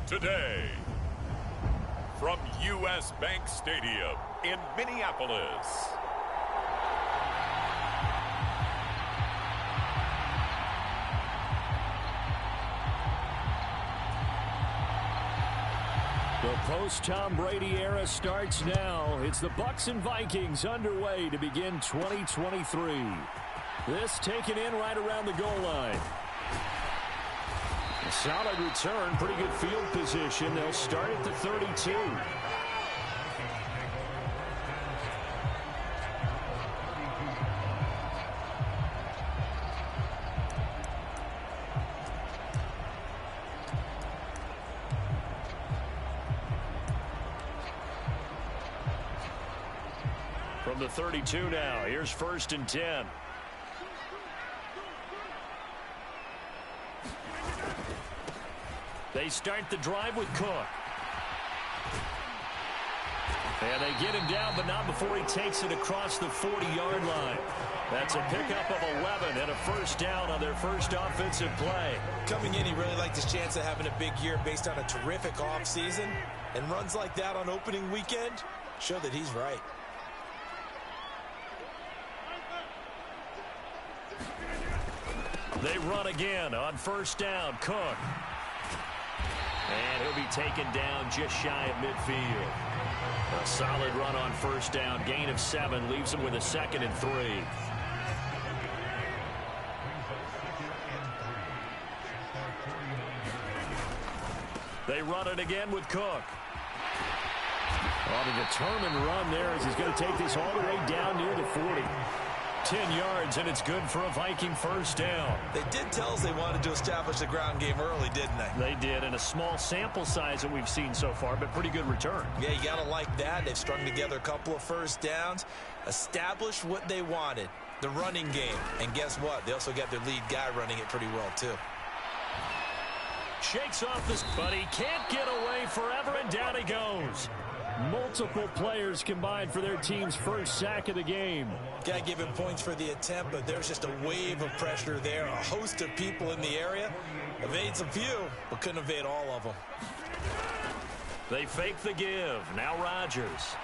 today, from U.S. Bank Stadium in Minneapolis, the post-Tom Brady era starts now. It's the Bucs and Vikings underway to begin 2023. This taken in right around the goal line. A solid return, pretty good field position. They'll start at the 32. From the 32 now, here's 1st and 10. They start the drive with Cook. And they get him down, but not before he takes it across the 40-yard line. That's a pickup of 11 and a first down on their first offensive play. Coming in, he really liked his chance of having a big year based on a terrific offseason. And runs like that on opening weekend show that he's right. They run again on first down. Cook. And he'll be taken down just shy of midfield. A solid run on first down. Gain of 7 leaves him with a 2nd and 3. They run it again with Cook. On a determined run there as he's going to take this all the way down near the 40. 10 yards, and it's good for a Viking first down. They did tell us they wanted to establish the ground game early, didn't they? They did, and a small sample size that we've seen so far, but pretty good return. Yeah, you got to like that. They've strung together a couple of first downs, established what they wanted, the running game. And guess what? They also got their lead guy running it pretty well, too. Shakes off this, but he can't get away forever, and down he goes. Multiple players combined for their team's first sack of the game. Got to give him points for the attempt, but there's just a wave of pressure there. A host of people in the area. Evades a few, but couldn't evade all of them. They fake the give. Now Rodgers.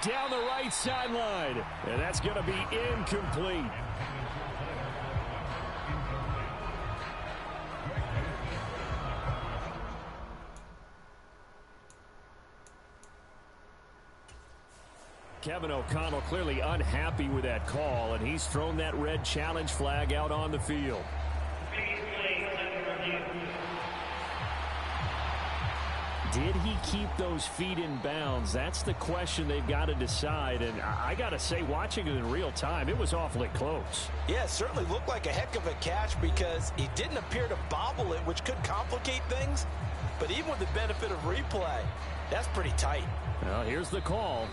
Down the right sideline. And that's going to be incomplete. Kevin O'Connell clearly unhappy with that call, and he's thrown that red challenge flag out on the field. Did he keep those feet in bounds? That's the question they've got to decide, and I got to say, watching it in real time, it was awfully close. Yeah, it certainly looked like a heck of a catch because he didn't appear to bobble it, which could complicate things, but even with the benefit of replay, that's pretty tight. Well, here's the call.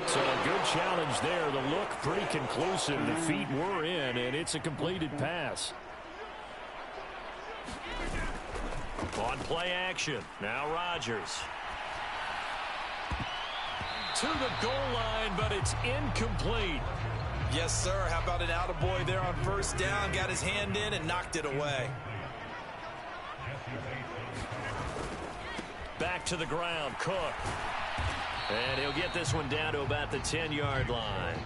So a good challenge there. The look pretty conclusive. The feet were in, and it's a completed pass. On play action. Now Rodgers. To the goal line, but it's incomplete. Yes, sir. How about an attaboy there on first down? Got his hand in and knocked it away. Back to the ground, Cook. And he'll get this one down to about the 10-yard line.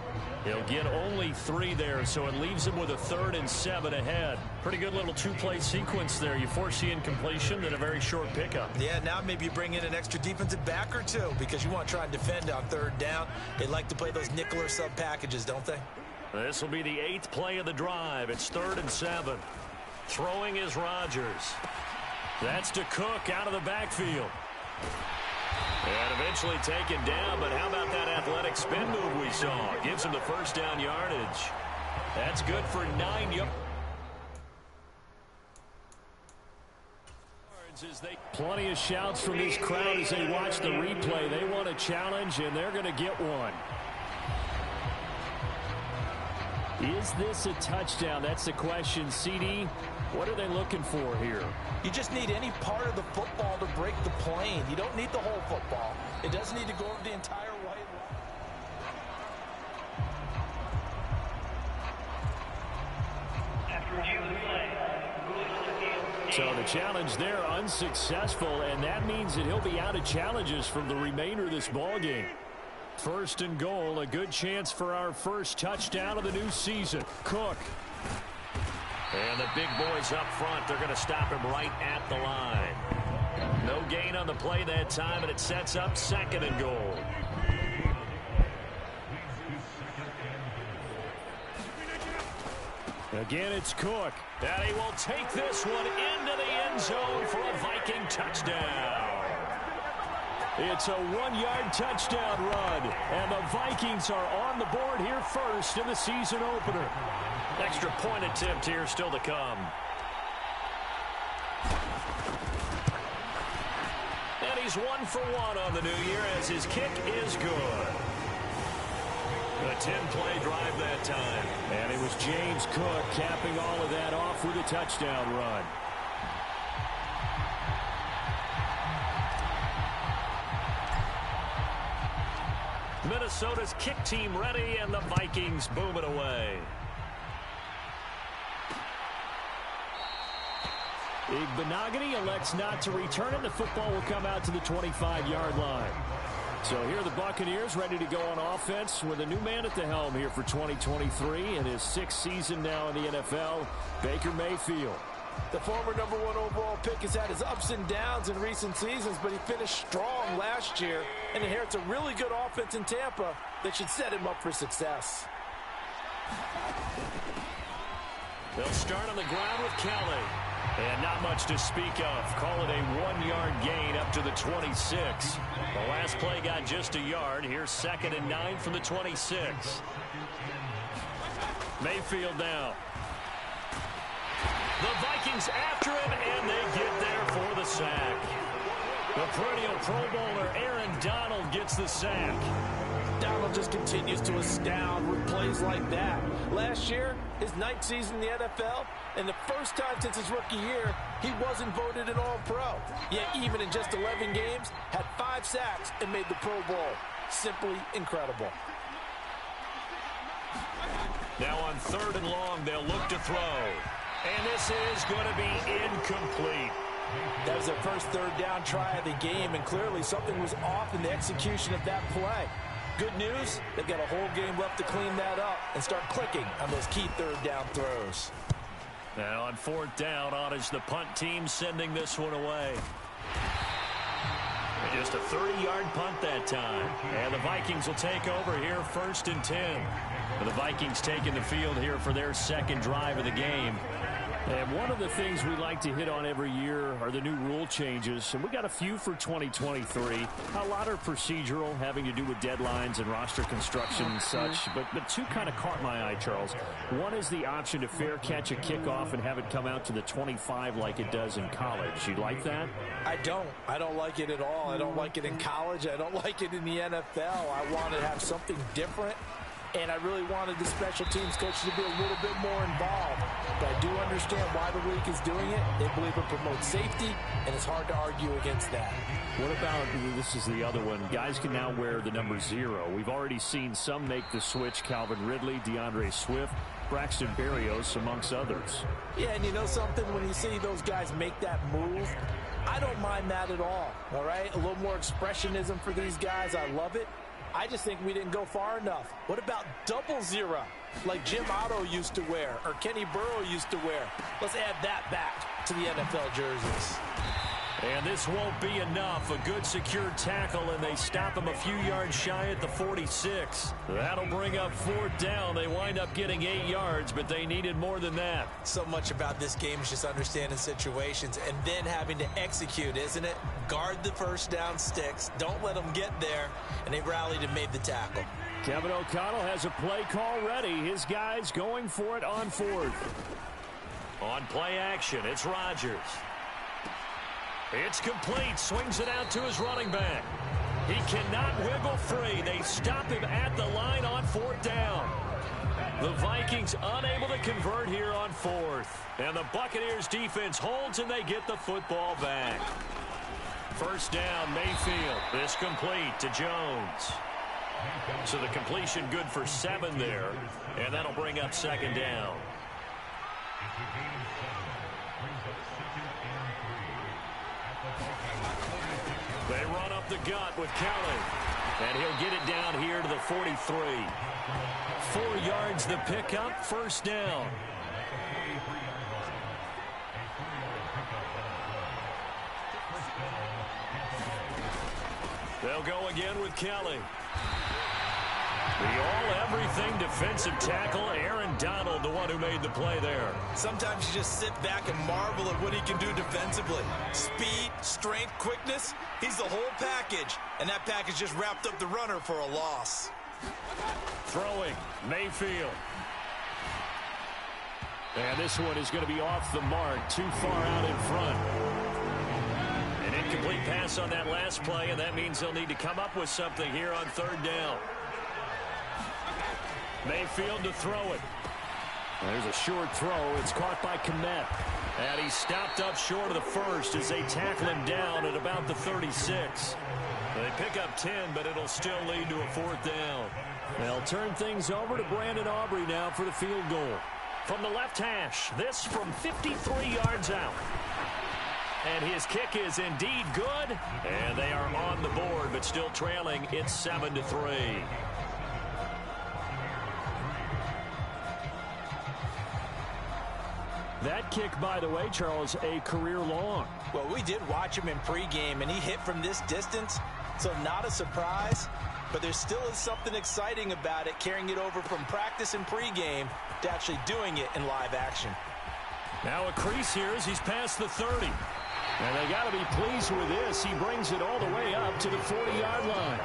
He'll get only 3 there, so it leaves him with a 3rd and 7 ahead. Pretty good little 2-play sequence there. You force the incompletion, then a very short pickup. Yeah, now maybe you bring in an extra defensive back or 2 because you want to try and defend on 3rd down. They like to play those nickel or sub packages, don't they? This will be the 8th play of the drive. It's 3rd and 7. Throwing is Rodgers. That's to Cook out of the backfield. And eventually taken down, but how about that athletic spin move we saw? Gives him the first down yardage. That's good for 9 yards. Plenty of shouts from this crowd as they watch the replay. They want a challenge, and they're going to get one. Is this a touchdown? That's the question. CD, what are they looking for here? You just need any part of the football to break the plane. You don't need the whole football. It doesn't need to go over the entire white line. So the challenge there unsuccessful, and that means that he'll be out of challenges from the remainder of this ball game. First and goal, a good chance for our first touchdown of the new season. Cook. And the big boys up front, they're going to stop him right at the line. No gain on the play that time, and it sets up second and goal. Again, it's Cook. And he will take this one into the end zone for a Viking touchdown. It's a 1-yard touchdown run. And the Vikings are on the board here first in the season opener. Extra point attempt here still to come. And he's 1 for 1 on the new year as his kick is good. A 10-play drive that time. And it was James Cook capping all of that off with a touchdown run. Minnesota's kick team ready, and the Vikings boom it away. Igbenogany elects not to return it. The football will come out to the 25-yard line. So here are the Buccaneers ready to go on offense with a new man at the helm here for 2023 in his 6th season now in the NFL, Baker Mayfield. The former #1 overall pick has had his ups and downs in recent seasons, but he finished strong last year and inherits a really good offense in Tampa that should set him up for success. They'll start on the ground with Kelly. And not much to speak of. Call it a 1-yard gain up to the 26. The last play got just a yard. Here's 2nd and 9 from the 26. Mayfield now. The Vikings after him, and they get there for the sack. The perennial Pro Bowler Aaron Donald gets the sack. Donald just continues to astound with plays like that. Last year, his 9th season in the NFL, and the first time since his rookie year, he wasn't voted an All-Pro. Yet even in just 11 games, had 5 sacks and made the Pro Bowl. Simply incredible. Now on 3rd and long, they'll look to throw. And this is going to be incomplete. That was their first 3rd down try of the game, and clearly something was off in the execution of that play. Good news, they've got a whole game left to clean that up and start clicking on those key 3rd down throws. Now on 4th down, on is the punt team sending this one away. And just a 30-yard punt that time. And the Vikings will take over here 1st and 10. The Vikings taking the field here for their 2nd drive of the game. And one of the things we like to hit on every year are the new rule changes. And we got a few for 2023. A lot are procedural, having to do with deadlines and roster construction and such. But 2 kind of caught my eye, Charles. One is the option to fair catch a kickoff and have it come out to the 25 like it does in college. You like that? I don't. I don't like it at all. I don't like it in college. I don't like it in the NFL. I want to have something different. And I really wanted the special teams coach to be a little bit more involved. But I do understand why the league is doing it. They believe it promotes safety, and it's hard to argue against that. What about, this is the other one, guys can now wear the number 0. We've already seen some make the switch, Calvin Ridley, DeAndre Swift, Braxton Berrios, amongst others. Yeah, and you know something? When you see those guys make that move, I don't mind that at all right? A little more expressionism for these guys. I love it. I just think we didn't go far enough. What about 00, like Jim Otto used to wear or Kenny Burrow used to wear? Let's add that back to the NFL jerseys. And this won't be enough. A good secure tackle, and they stop him a few yards shy at the 46. That'll bring up 4th down. They wind up getting 8 yards, but they needed more than that. So much about this game is just understanding situations and then having to execute, isn't it? Guard the 1st down sticks. Don't let them get there. And they rallied and made the tackle. Kevin O'Connell has a play call ready. His guys going for it on 4th. On play action, it's Rodgers. It's complete. Swings it out to his running back. He cannot wiggle free. They stop him at the line on 4th down. The Vikings unable to convert here on 4th. And the Buccaneers defense holds, and they get the football back. 1st down, Mayfield. This complete to Jones. So the completion good for 7 there. And that'll bring up 2nd down. They run up the gut with Kelly. And he'll get it down here to the 43. 4 yards the pickup, first down. They'll go again with Kelly. The all-everything defensive tackle, Aaron Donald, the one who made the play there. Sometimes you just sit back and marvel at what he can do defensively. Speed, strength, quickness, he's the whole package. And that package just wrapped up the runner for a loss. Throwing, Mayfield. And this one is going to be off the mark, too far out in front. An incomplete pass on that last play, and that means they'll need to come up with something here on third down. Mayfield to throw it. There's a short throw. It's caught by Kmet. And he's stopped up short of the first as they tackle him down at about the 36. They pick up 10, but it'll still lead to a fourth down. They'll turn things over to Brandon Aubrey now for the field goal. From the left hash, this from 53 yards out. And his kick is indeed good. And they are on the board, but still trailing. It's 7-3. That kick, by the way, Charles, a career long. Well, we did watch him in pregame, and he hit from this distance, so not a surprise. But there still is something exciting about it, carrying it over from practice and pregame to actually doing it in live action. Now a crease here as he's past the 30. And they got to be pleased with this. He brings it all the way up to the 40-yard line.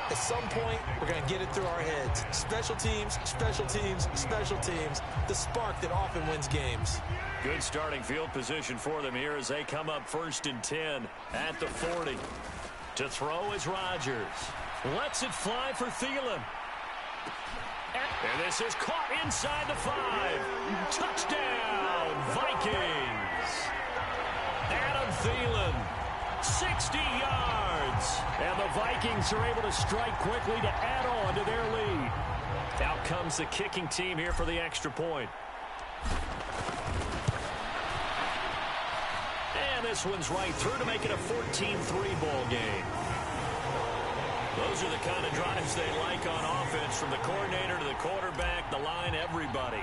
At some point, we're going to get it through our heads. Special teams, special teams, special teams. The spark that often wins games. Good starting field position for them here as they come up 1st and 10 at the 40. To throw is Rodgers. Lets it fly for Thielen. And this is caught inside the 5. Touchdown, Vikings. Adam Thielen. 60 yards. And the Vikings are able to strike quickly to add on to their lead. Out comes the kicking team here for the extra point. And this one's right through to make it a 14-3 ball game. Those are the kind of drives they like on offense, from the coordinator to the quarterback, the line, everybody.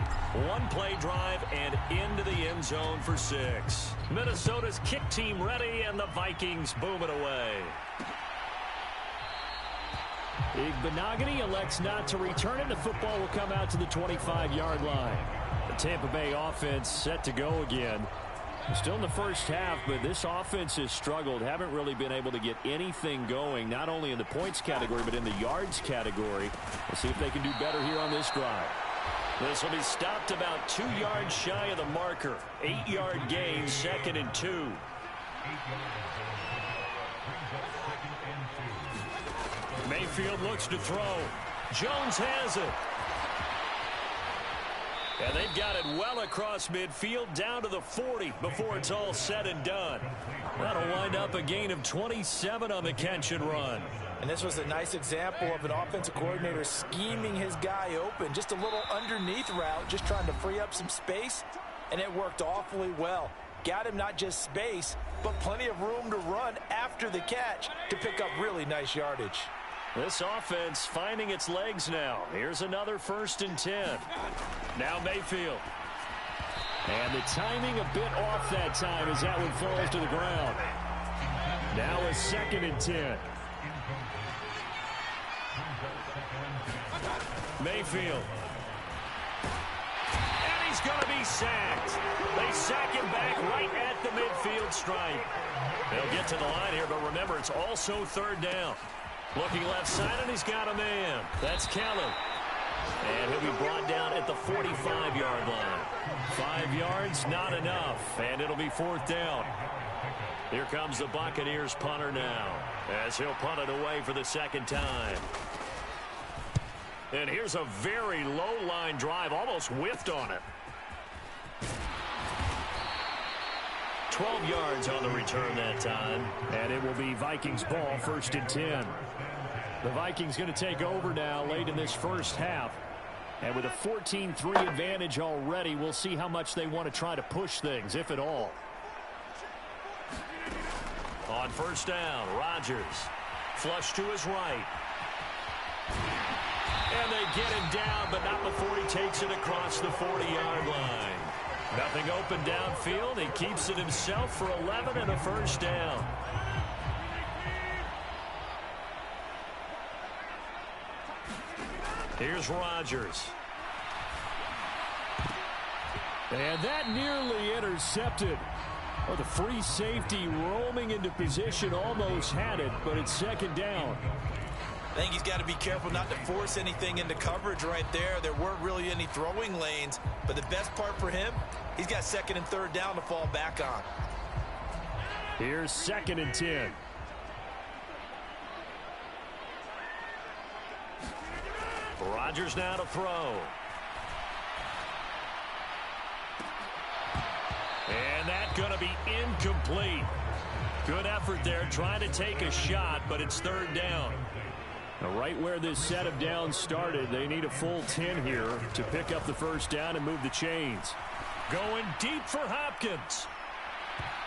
One play drive and into the end zone for 6. Minnesota's kick team ready, and the Vikings boom it away. Igbenogany elects not to return it. The football will come out to the 25-yard line. The Tampa Bay offense set to go again. Still in the first half, but this offense has struggled. Haven't really been able to get anything going, not only in the points category, but in the yards category. We'll see if they can do better here on this drive. This will be stopped about 2 yards shy of the marker. 8-yard gain, 2nd and 2. Mayfield looks to throw. Jones has it. And they've got it well across midfield down to the 40 before it's all said and done. That'll wind up a gain of 27 on the catch and run. And this was a nice example of an offensive coordinator scheming his guy open. Just a little underneath route, just trying to free up some space, and it worked awfully well. Got him not just space, but plenty of room to run after the catch to pick up really nice yardage. This offense finding its legs now. Here's another 1st and 10. Now Mayfield. And the timing a bit off that time as that one falls to the ground. Now a 2nd and 10. Mayfield. And he's going to be sacked. They sack him back right at the midfield stripe. They'll get to the line here, but remember, it's also 3rd down. Looking left side, and he's got a man. That's Kelly. And he'll be brought down at the 45-yard line. 5 yards, not enough. And it'll be 4th down. Here comes the Buccaneers punter now, as he'll punt it away for the 2nd time. And here's a very low-line drive, almost whiffed on it. 12 yards on the return that time. And it will be Vikings ball, 1st and 10. The Vikings going to take over now late in this first half. And with a 14-3 advantage already, we'll see how much they want to try to push things, if at all. On first down, Rodgers. Flush to his right. And they get him down, but not before he takes it across the 40-yard line. Nothing open downfield. He keeps it himself for 11 and a first down. Here's Rodgers. And that nearly intercepted. Oh, the free safety roaming into position almost had it, but it's second down. I think he's got to be careful not to force anything into coverage right there. There weren't really any throwing lanes, but the best part for him, he's got second and third down to fall back on. Here's second and 10. Rodgers now to throw. And that's going to be incomplete. Good effort there trying to take a shot, but it's third down. Now, right where this set of downs started, they need a full 10 here to pick up the first down and move the chains. Going deep for Hopkins.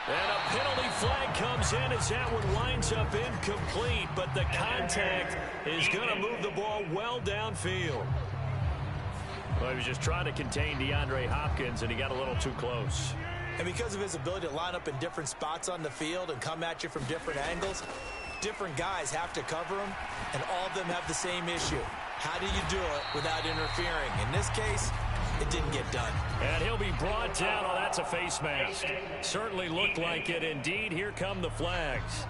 And a penalty flag comes in as that one winds up incomplete, but the contact is going to move the ball well downfield. Well, he was just trying to contain DeAndre Hopkins, and he got a little too close. And because of his ability to line up in different spots on the field and come at you from different angles, different guys have to cover him, and all of them have the same issue. How do you do it without interfering? In this case, it didn't get done. And he'll be brought down. Oh, that's a face mask. Certainly looked like it. Indeed, here come the flags.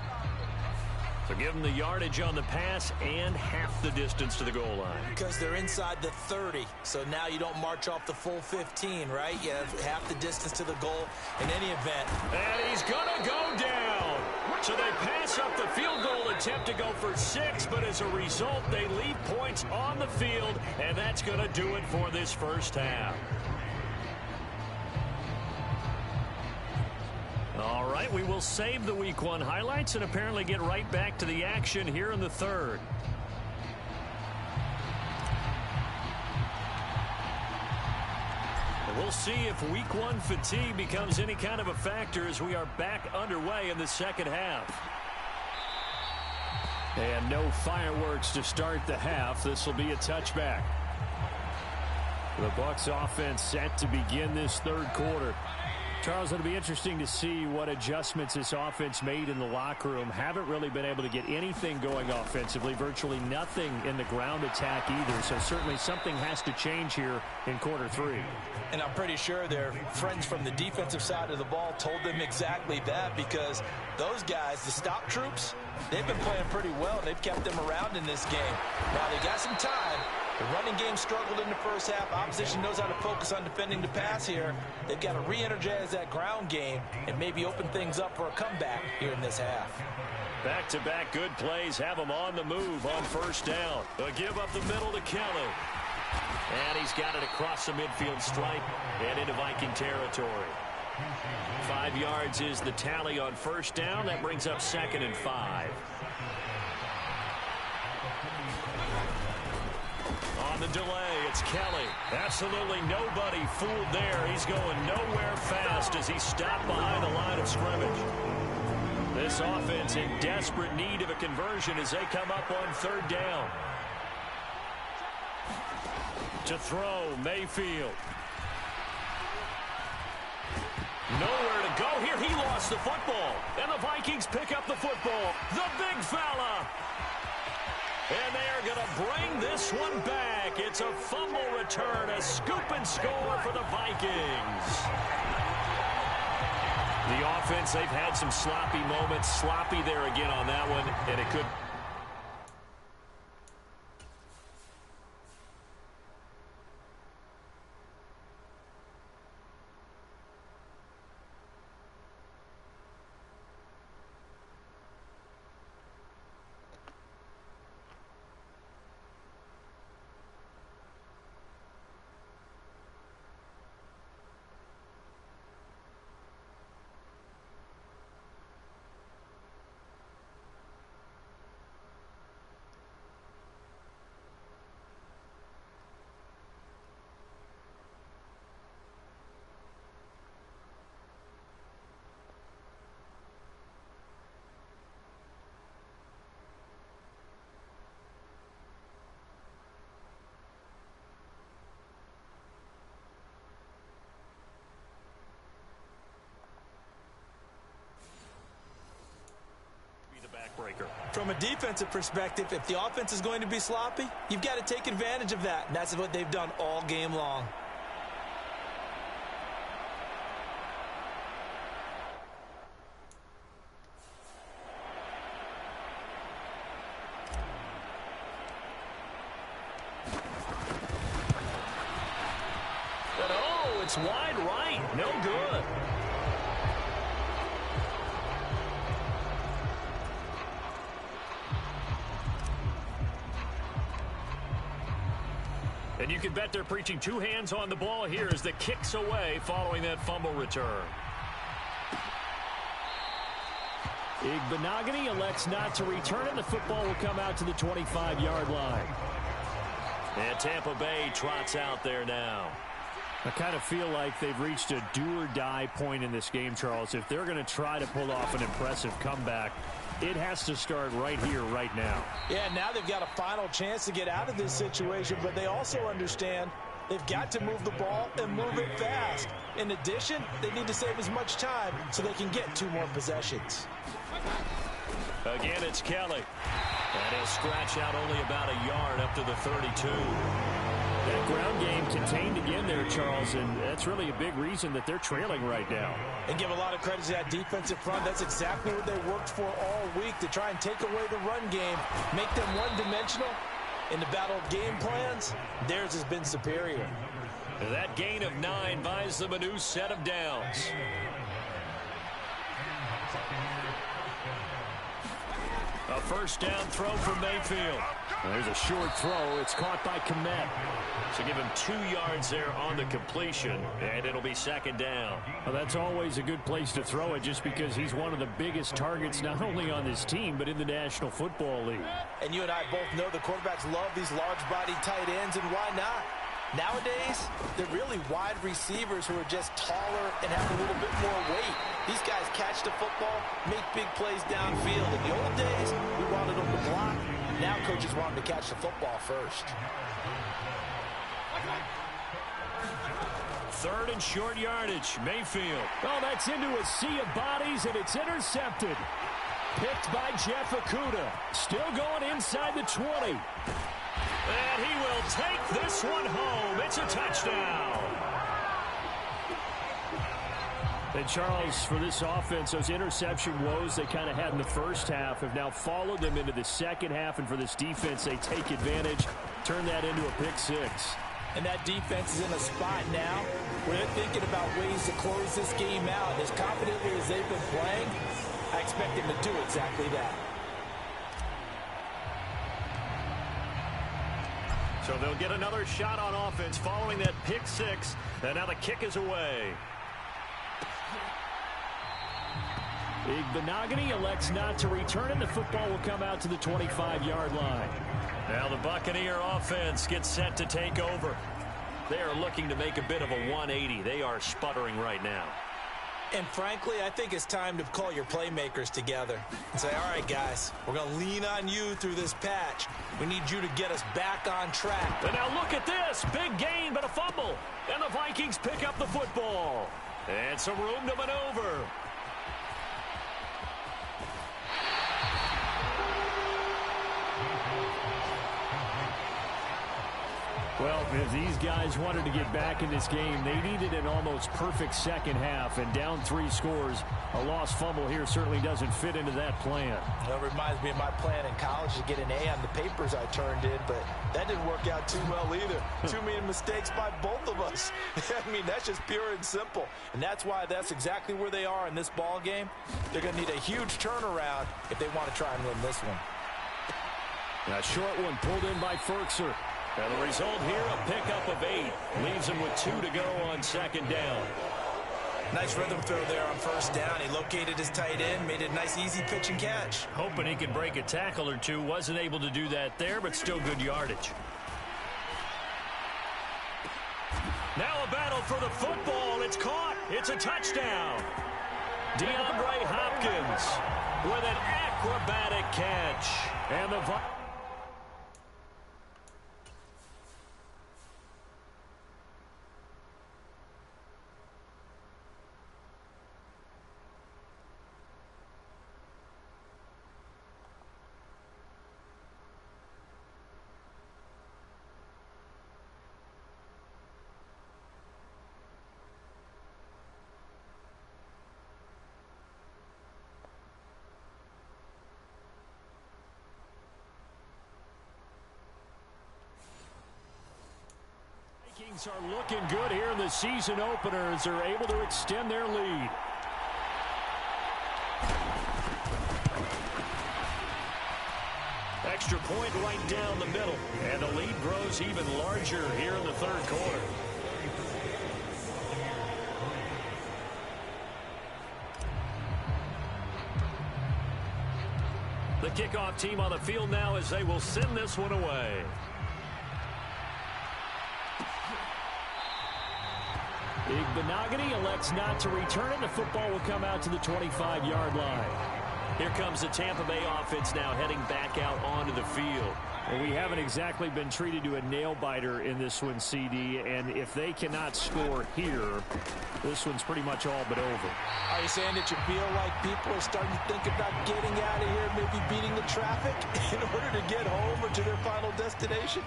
So give them the yardage on the pass and half the distance to the goal line. Because they're inside the 30, so now you don't march off the full 15, right? You have half the distance to the goal in any event. And he's going to go down. So they pass up the field goal attempt to go for 6, but as a result, they leave points on the field, and that's going to do it for this first half. All right, we will save the Week 1 highlights and apparently get right back to the action here in the third. And we'll see if Week 1 fatigue becomes any kind of a factor as we are back underway in the second half. And no fireworks to start the half. This will be a touchback. The Bucs offense set to begin this third quarter. Charles, it'll be interesting to see what adjustments this offense made in the locker room. Haven't really been able to get anything going offensively, virtually nothing in the ground attack either. So certainly something has to change here in quarter 3. And I'm pretty sure their friends from the defensive side of the ball told them exactly that, because those guys, the stop troops, they've been playing pretty well. They've kept them around in this game. Now they got some time. The running game struggled in the first half. Opposition knows how to focus on defending the pass here. They've got to re-energize that ground game and maybe open things up for a comeback here in this half. Back-to-back good plays have them on the move on first down. They'll give up the middle to Kelly. And he's got it across the midfield stripe and into Viking territory. 5 yards is the tally on first down. That brings up 2nd and 5. On the delay, it's Kelly. Absolutely nobody fooled there. He's going nowhere fast as he's stopped behind the line of scrimmage. This offense in desperate need of a conversion as they come up on third down. To throw, Mayfield. Nowhere to go here. He lost the football. And the Vikings pick up the football. The big fella. And they are going to bring this one back. It's a fumble return, a scoop and score for the Vikings. The offense, they've had some sloppy moments. Sloppy there again on that one, and it could... a defensive perspective, if the offense is going to be sloppy, you've got to take advantage of that. And that's what they've done all game long. And oh, it's wide right. No good. And you can bet they're preaching two hands on the ball here as the kick's away following that fumble return. Igbenogany elects not to return it. The football will come out to the 25-yard line. And Tampa Bay trots out there now. I kind of feel like they've reached a do-or-die point in this game, Charles. If they're going to try to pull off an impressive comeback, it has to start right here, right now. Yeah, now they've got a final chance to get out of this situation, but they also understand they've got to move the ball and move it fast. In addition, they need to save as much time so they can get 2 more possessions. Again, it's Kelly. And he'll scratch out only about a yard up to the 32. That ground game contained again there, Charles, and that's really a big reason that they're trailing right now. And give a lot of credit to that defensive front. That's exactly what they worked for all week, to try and take away the run game, make them one-dimensional. In the battle of game plans, theirs has been superior. That gain of 9 buys them a new set of downs. A first down throw from Mayfield. There's a short throw. It's caught by Kmet. So give him 2 yards there on the completion, and it'll be second down. Well, that's always a good place to throw it, just because he's one of the biggest targets not only on this team but in the National Football League. And you and I both know the quarterbacks love these large-bodied tight ends, and why not? Nowadays, they're really wide receivers who are just taller and have a little bit more weight. These guys catch the football, make big plays downfield. In the old days, we wanted them to block. Now coaches want them to catch the football first. Third and short yardage. Mayfield. Oh, that's into a sea of bodies, and it's intercepted. Picked by Jeff Okudah. Still going inside the 20. And he will take this one home. It's a touchdown. And Charles, for this offense, those interception woes they kind of had in the first half have now followed them into the second half. And for this defense, they take advantage, turn that into a pick 6. And that defense is in a spot now where they're thinking about ways to close this game out. And as confidently as they've been playing, I expect them to do exactly that. So they'll get another shot on offense following that pick 6. And now the kick is away. Igbenogany elects not to return it. The football will come out to the 25-yard line. Now the Buccaneer offense gets set to take over. They are looking to make a bit of a 180. They are sputtering right now. And frankly, I think it's time to call your playmakers together and say, all right, guys, we're going to lean on you through this patch. We need you to get us back on track. And now look at this. Big gain, but a fumble. And the Vikings pick up the football. And some room to maneuver. Well, if these guys wanted to get back in this game, they needed an almost perfect second half, and down 3 scores. A lost fumble here certainly doesn't fit into that plan. It reminds me of my plan in college to get an A on the papers I turned in, but that didn't work out too well either. Too many mistakes by both of us. I mean, that's just pure and simple. And that's why that's exactly where they are in this ball game. They're going to need a huge turnaround if they want to try and win this one. A short one pulled in by Ferkser. And the result here, a pickup of 8. Leaves him with 2 to go on second down. Nice rhythm throw there on first down. He located his tight end, made it a nice, easy pitch and catch. Hoping he could break a tackle or two. Wasn't able to do that there, but still good yardage. Now a battle for the football. It's caught. It's a touchdown. DeAndre Hopkins with an acrobatic catch. And the Vikings are looking good here in the season opener as they're able to extend their lead. Extra point right down the middle. And the lead grows even larger here in the third quarter. The kickoff team on the field now as they will send this one away. Igbenogany elects not to return it. The football will come out to the 25-yard line. Here comes the Tampa Bay offense now heading back out onto the field. Well, we haven't exactly been treated to a nail-biter in this one, CD, and if they cannot score here, this one's pretty much all but over. Are you saying that you feel like people are starting to think about getting out of here, maybe beating the traffic in order to get home or to their final destination?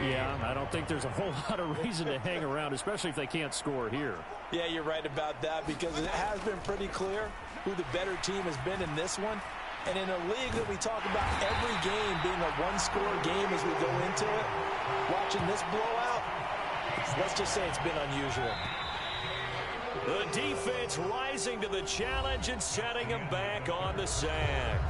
Yeah, I don't think there's a whole lot of reason to hang around, especially if they can't score here. Yeah, you're right about that because it has been pretty clear who the better team has been in this one. And in a league that we talk about every game being a one-score game as we go into it, watching this blowout, let's just say it's been unusual. The defense rising to the challenge and setting them back on the sack.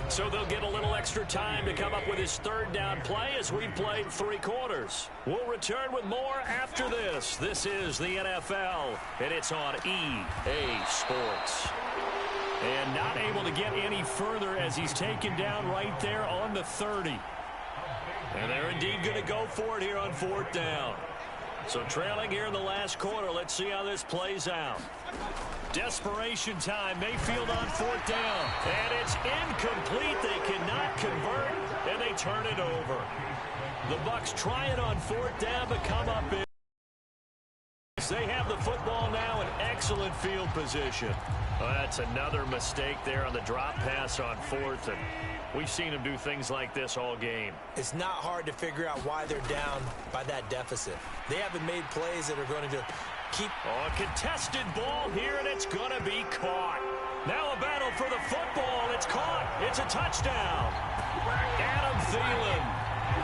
So they'll get a little extra time to come up with his third down play as we've played 3 quarters. We'll return with more after this. This is the NFL, and it's on EA Sports. And not able to get any further as he's taken down right there on the 30. And they're indeed going to go for it here on 4th down. So trailing here in the last quarter. Let's see how this plays out. Desperation time. Mayfield on 4th down. And it's incomplete. They cannot convert, and they turn it over. The Bucs try it on 4th down, but come up big. They have the football now in excellent field position. Well, that's another mistake there on the drop pass on 4th, and we've seen them do things like this all game. It's not hard to figure out why they're down by that deficit. They haven't made plays that are going to keep... Oh, a contested ball here, and it's going to be caught. Now a battle for the football. It's caught. It's a touchdown. Adam Thielen.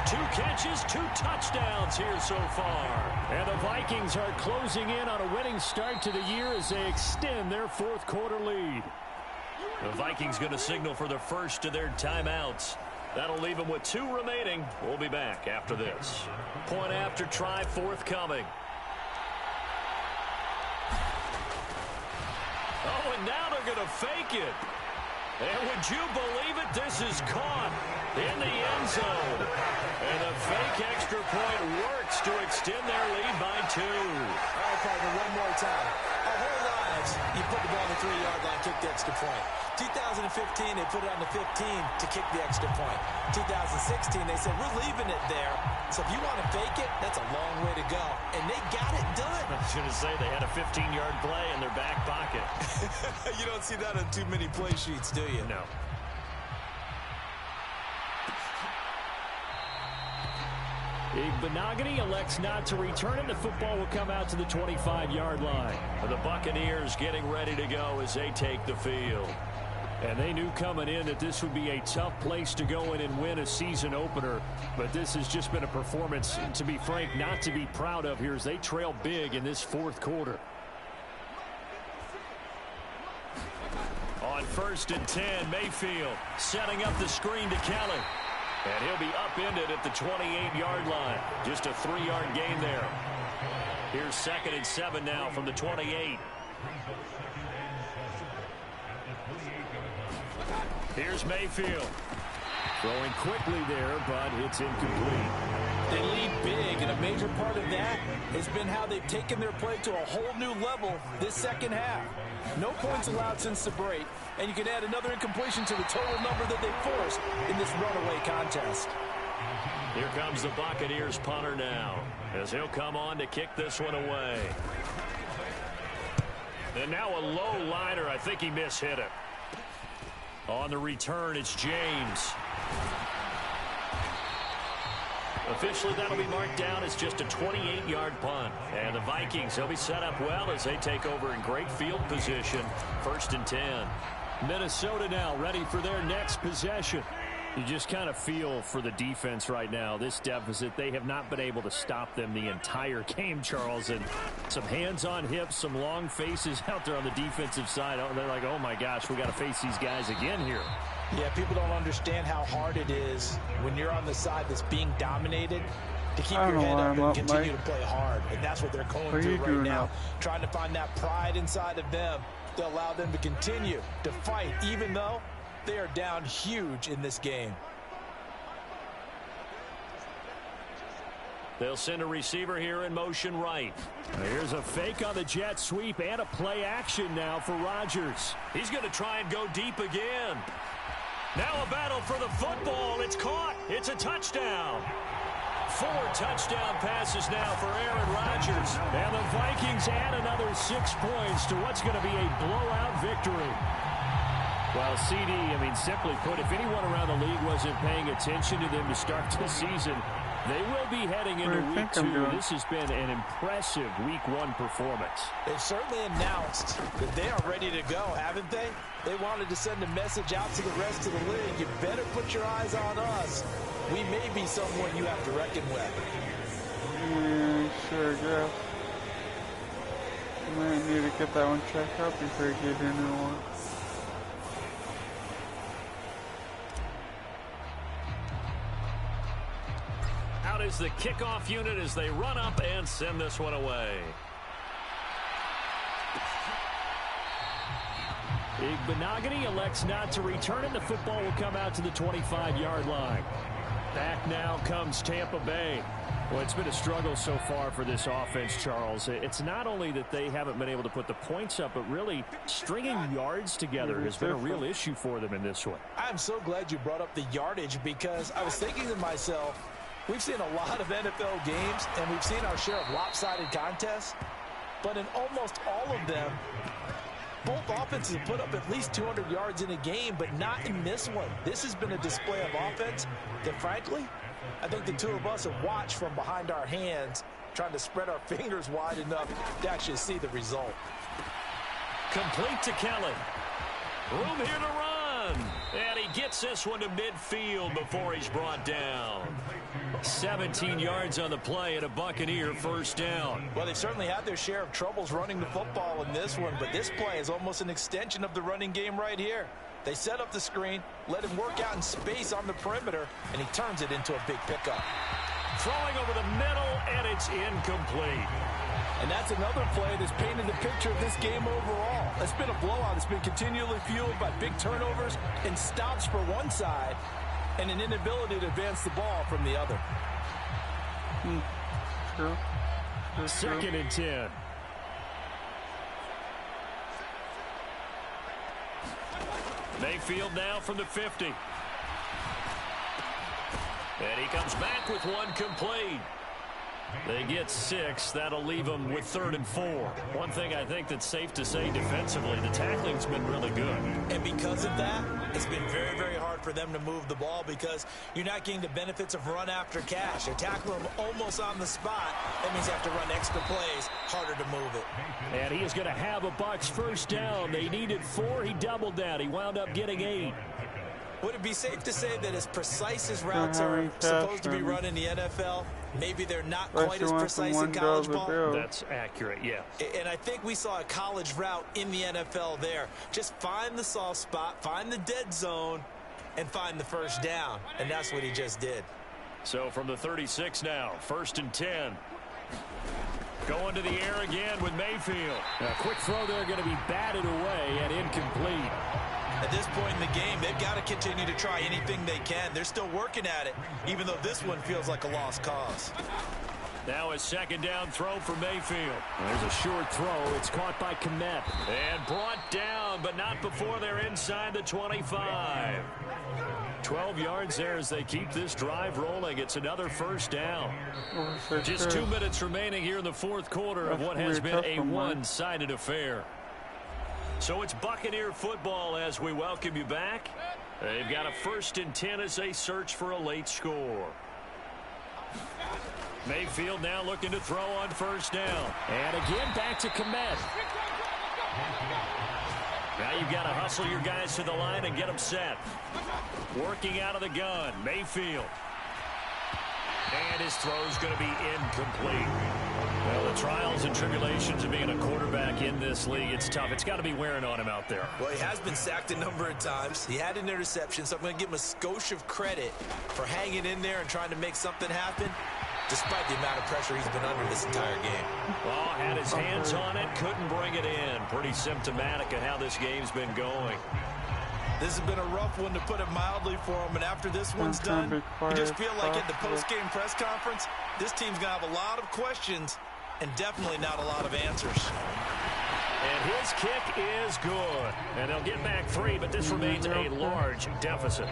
2 catches, 2 touchdowns here so far. And the Vikings are closing in on a winning start to the year as they extend their 4th quarter lead. The Vikings going to signal for the first of their timeouts. That'll leave them with 2 remaining. We'll be back after this. Point after try forthcoming. Oh, and now they're going to fake it. And would you believe it? This is caught in the end zone. And the fake extra point works to extend their lead by 2. All right, partner, one more time. Our whole lives, you put the ball on the 3-yard line, kick the extra point. 2015, they put it on the 15 to kick the extra point. 2016, they said, we're leaving it there. So if you want to fake it, that's a long way to go. And they got it done. I was going to say they had a 15-yard play in their back pocket. You don't see that on too many play sheets, do you? No. Igbenogany elects not to return it. The football will come out to the 25-yard line. The Buccaneers getting ready to go as they take the field. And they knew coming in that this would be a tough place to go in and win a season opener. But this has just been a performance, to be frank, not to be proud of here as they trail big in this 4th quarter. On 1st and 10, Mayfield setting up the screen to Kelly. And he'll be upended at the 28-yard line. Just a 3-yard gain there. Here's 2nd and 7 now from the 28. Here's Mayfield. Throwing quickly there, but it's incomplete. They lead big, and a major part of that has been how they've taken their play to a whole new level this second half. No points allowed since the break, and you can add another incompletion to the total number that they forced in this runaway contest. Here comes the Buccaneers punter now, as he'll come on to kick this one away. And now a low liner. I think he mishit it. On the return, it's James. Officially, that'll be marked down as just a 28-yard punt. And the Vikings, they'll be set up well as they take over in great field position. 1st and 10. Minnesota now ready for their next possession. You just kind of feel for the defense right now, this deficit. They have not been able to stop them the entire game, Charles. And some hands on hips, some long faces out there on the defensive side. Oh, they're like, oh, my gosh, we got to face these guys again here. Yeah, people don't understand how hard it is when you're on the side that's being dominated to keep your head up and continue to play hard. And that's what they're going through right now, trying to find that pride inside of them to allow them to continue to fight, even though they are down huge in this game. They'll send a receiver here in motion right. Here's a fake on the jet sweep and a play action now for Rodgers. He's going to try and go deep again. Now a battle for the football. It's caught. It's a touchdown. 4 touchdown passes now for Aaron Rodgers. And the Vikings add another 6 points to what's going to be a blowout victory. Well, CD, simply put, if anyone around the league wasn't paying attention to them to start the season, they will be heading into week 2. This has been an impressive week 1 performance. They've certainly announced that they are ready to go, haven't they? They wanted to send a message out to the rest of the league. You better put your eyes on us. We may be someone you have to reckon with. Sure, yeah. You might need to get that one checked out before you get a new one. Out is the kickoff unit as they run up and send this one away. Igbenogany elects not to return it. The football will come out to the 25-yard line. Back now comes Tampa Bay. Well, it's been a struggle so far for this offense, Charles. It's not only that they haven't been able to put the points up, but really stringing yards together has been a real issue for them in this one. I'm so glad you brought up the yardage because I was thinking to myself, we've seen a lot of NFL games and we've seen our share of lopsided contests, but in almost all of them, both offenses have put up at least 200 yards in a game, but not in this one. This has been a display of offense that, frankly, I think the two of us have watched from behind our hands, trying to spread our fingers wide enough to actually see the result. Complete to Kelly. Room here to run. And he gets this one to midfield before he's brought down. 17 yards on the play and a Buccaneer first down. Well, they've certainly had their share of troubles running the football in this one, but this play is almost an extension of the running game right here. They set up the screen, let him work out in space on the perimeter, and he turns it into a big pickup. Throwing over the middle, and it's incomplete. And that's another play that's painted the picture of this game overall. It's been a blowout. It's been continually fueled by big turnovers and stops for one side and an inability to advance the ball from the other. True. Second and 10. Mayfield now from the 50. And he comes back with one complete. They get 6. That'll leave them with 3rd and 4. One thing I think that's safe to say defensively, the tackling's been really good. And because of that, it's been very, very hard for them to move the ball because you're not getting the benefits of run after catch. They're tackling them almost on the spot. That means you have to run extra plays, harder to move it. And he is going to have a Bucs first down. They needed 4. He doubled that. He wound up getting 8. Would it be safe to say that as precise as routes are supposed to be run in the NFL, maybe they're not quite as precise in college ball? That's accurate, yeah. And I think we saw a college route in the NFL there. Just find the soft spot, find the dead zone, and find the first down. And that's what he just did. So from the 36 now, 1st and 10. Going to the air again with Mayfield. A quick throw there going to be batted away and incomplete. At this point in the game, they've got to continue to try anything they can. They're still working at it, even though this one feels like a lost cause. Now a second down throw for Mayfield. There's a short throw. It's caught by Kmet. And brought down, but not before they're inside the 25. 12 yards there as they keep this drive rolling. It's another first down. Just 2 minutes remaining here in the fourth quarter of what has been a one-sided affair. So it's Buccaneer football as we welcome you back. They've got a 1st and 10 as they search for a late score. Mayfield now looking to throw on first down. And again back to Kmet. Now you've got to hustle your guys to the line and get them set. Working out of the gun, Mayfield. And his throw's going to be incomplete. Well, the trials and tribulations of being a quarterback in this league, it's tough. It's got to be wearing on him out there. Well, he has been sacked a number of times. He had an interception, so I'm going to give him a skosh of credit for hanging in there and trying to make something happen, despite the amount of pressure he's been under this entire game. Oh, had his hands on it, couldn't bring it in. Pretty symptomatic of how this game's been going. This has been a rough one, to put it mildly, for him. And after this one's done, you just feel like at the post-game press conference, this team's going to have a lot of questions and definitely not a lot of answers. And his kick is good. And they'll get back 3, but this remains a large deficit.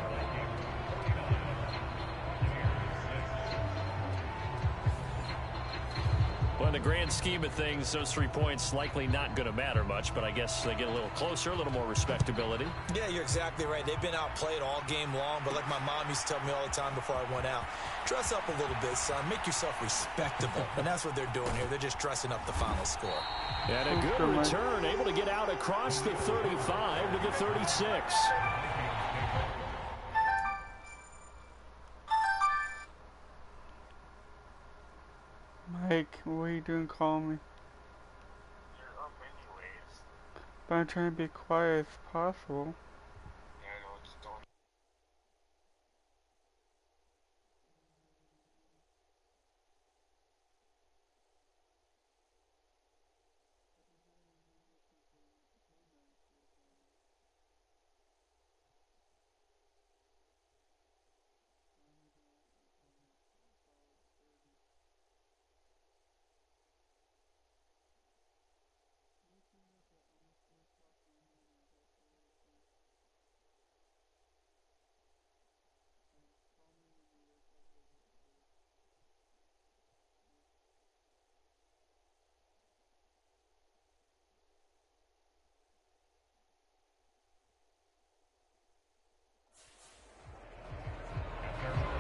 Well, in the grand scheme of things, those 3 points likely not going to matter much, but I guess they get a little closer, a little more respectability. Yeah, you're exactly right. They've been outplayed all game long, but like my mom used to tell me all the time before I went out, dress up a little bit, son. Make yourself respectable. And that's what they're doing here. They're just dressing up the final score. And a good return, able to get out across the 35 to the 36. Mike, what are you doing calling me? You're up anyways. But I'm trying to be quiet as possible. Yeah, I know, just don't.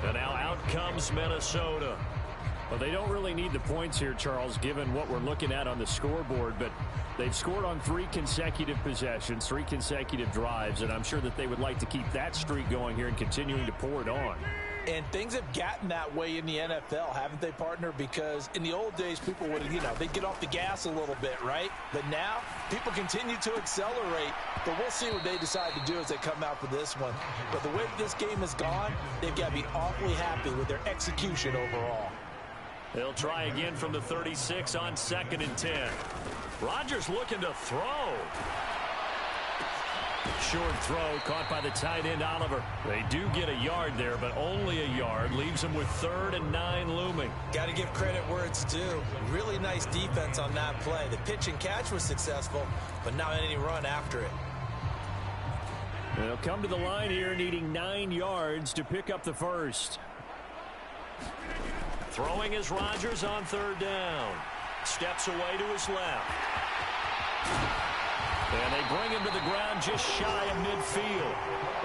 And now out comes Minnesota. Well, they don't really need the points here, Charles, given what we're looking at on the scoreboard, but they've scored on 3 consecutive possessions, 3 consecutive drives, and I'm sure that they would like to keep that streak going here and continuing to pour it on. And things have gotten that way in the NFL, haven't they, partner? Because in the old days, people would, they'd get off the gas a little bit, right? But now, people continue to accelerate. But we'll see what they decide to do as they come out for this one. But the way this game has gone, they've got to be awfully happy with their execution overall. They'll try again from the 36 on 2nd and 10. Rodgers looking to throw. Short throw caught by the tight end Oliver. They do get a yard there, but only a yard. Leaves them with 3rd and 9 looming. Got to give credit where it's due. Really nice defense on that play. The pitch and catch was successful, but not any run after it. They'll come to the line here needing 9 yards to pick up the first. Throwing is Rodgers on 3rd down. Steps away to his left. And they bring him to the ground just shy of midfield.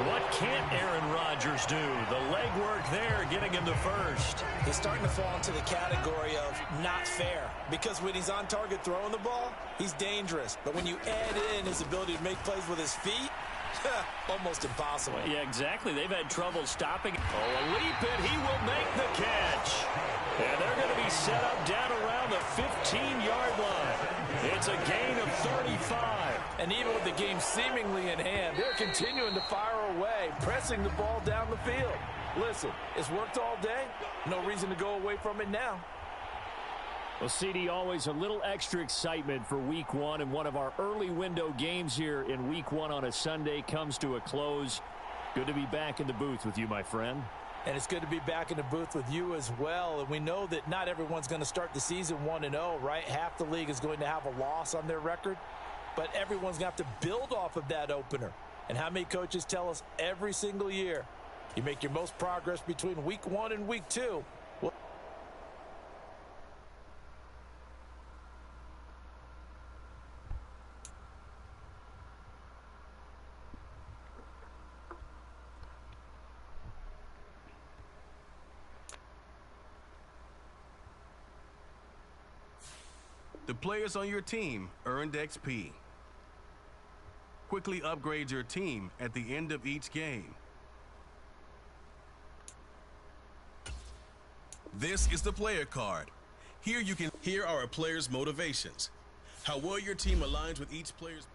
What can't Aaron Rodgers do? The legwork there getting him the first. He's starting to fall into the category of not fair. Because when he's on target throwing the ball, he's dangerous. But when you add in his ability to make plays with his feet, almost impossible. Well, yeah, exactly. They've had trouble stopping. Oh, a leap, and he will make the catch. And they're going to be set up down around the 15-yard line. It's a gain of 35. And even with the game seemingly in hand, they're continuing to fire away, pressing the ball down the field. Listen, it's worked all day. No reason to go away from it now. Well, CD, always a little extra excitement for Week 1, and one of our early window games here in Week 1 on a Sunday comes to a close. Good to be back in the booth with you, my friend. And it's good to be back in the booth with you as well. And we know that not everyone's going to start the season 1-0, right? Half the league is going to have a loss on their record. But everyone's going to have to build off of that opener. And how many coaches tell us every single year, you make your most progress between Week 1 and Week 2. Well, The players on your team earned XP. quickly upgrade your team at the end of each game. This is the player card. Here are a player's motivations. How well your team aligns with each player's.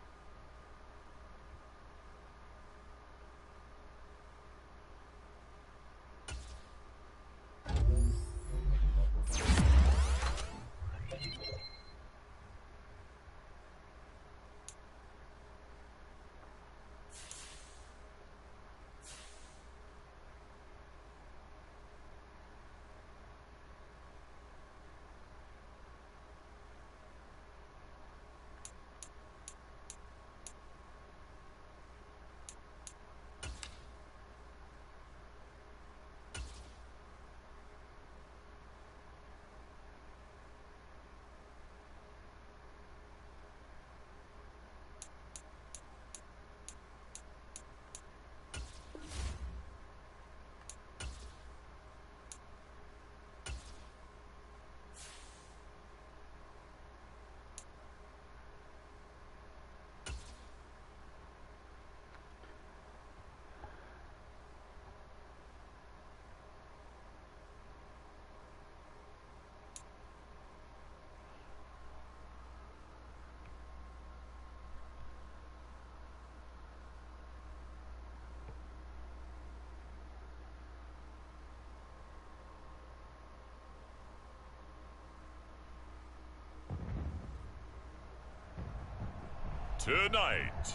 Tonight,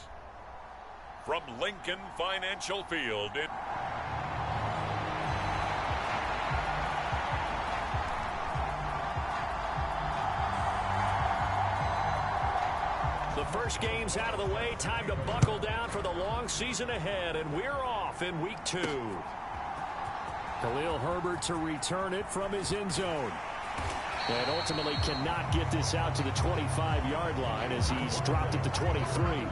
from Lincoln Financial Field in the first game's out of the way. Time to buckle down for the long season ahead, and we're off in week 2. Khalil Herbert to return it from his end zone. And ultimately cannot get this out to the 25-yard line as he's dropped it to 23.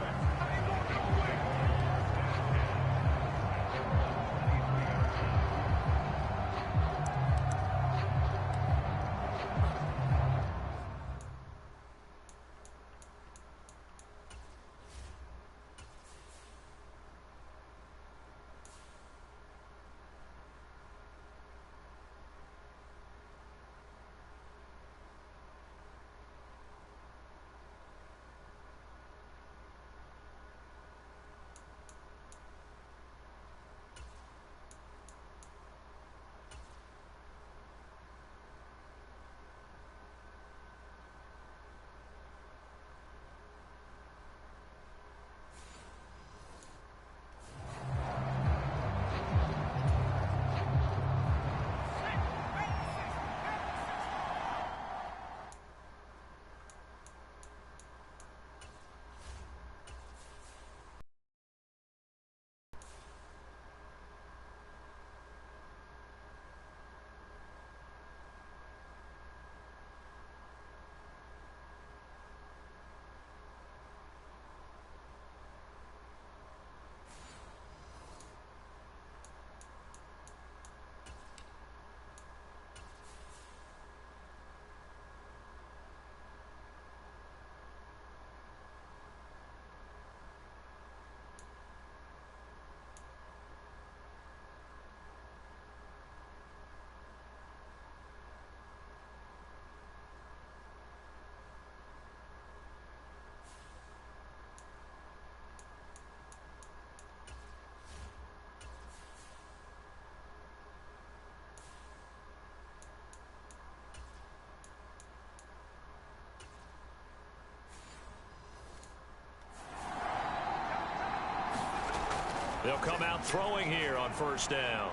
They'll come out throwing here on first down.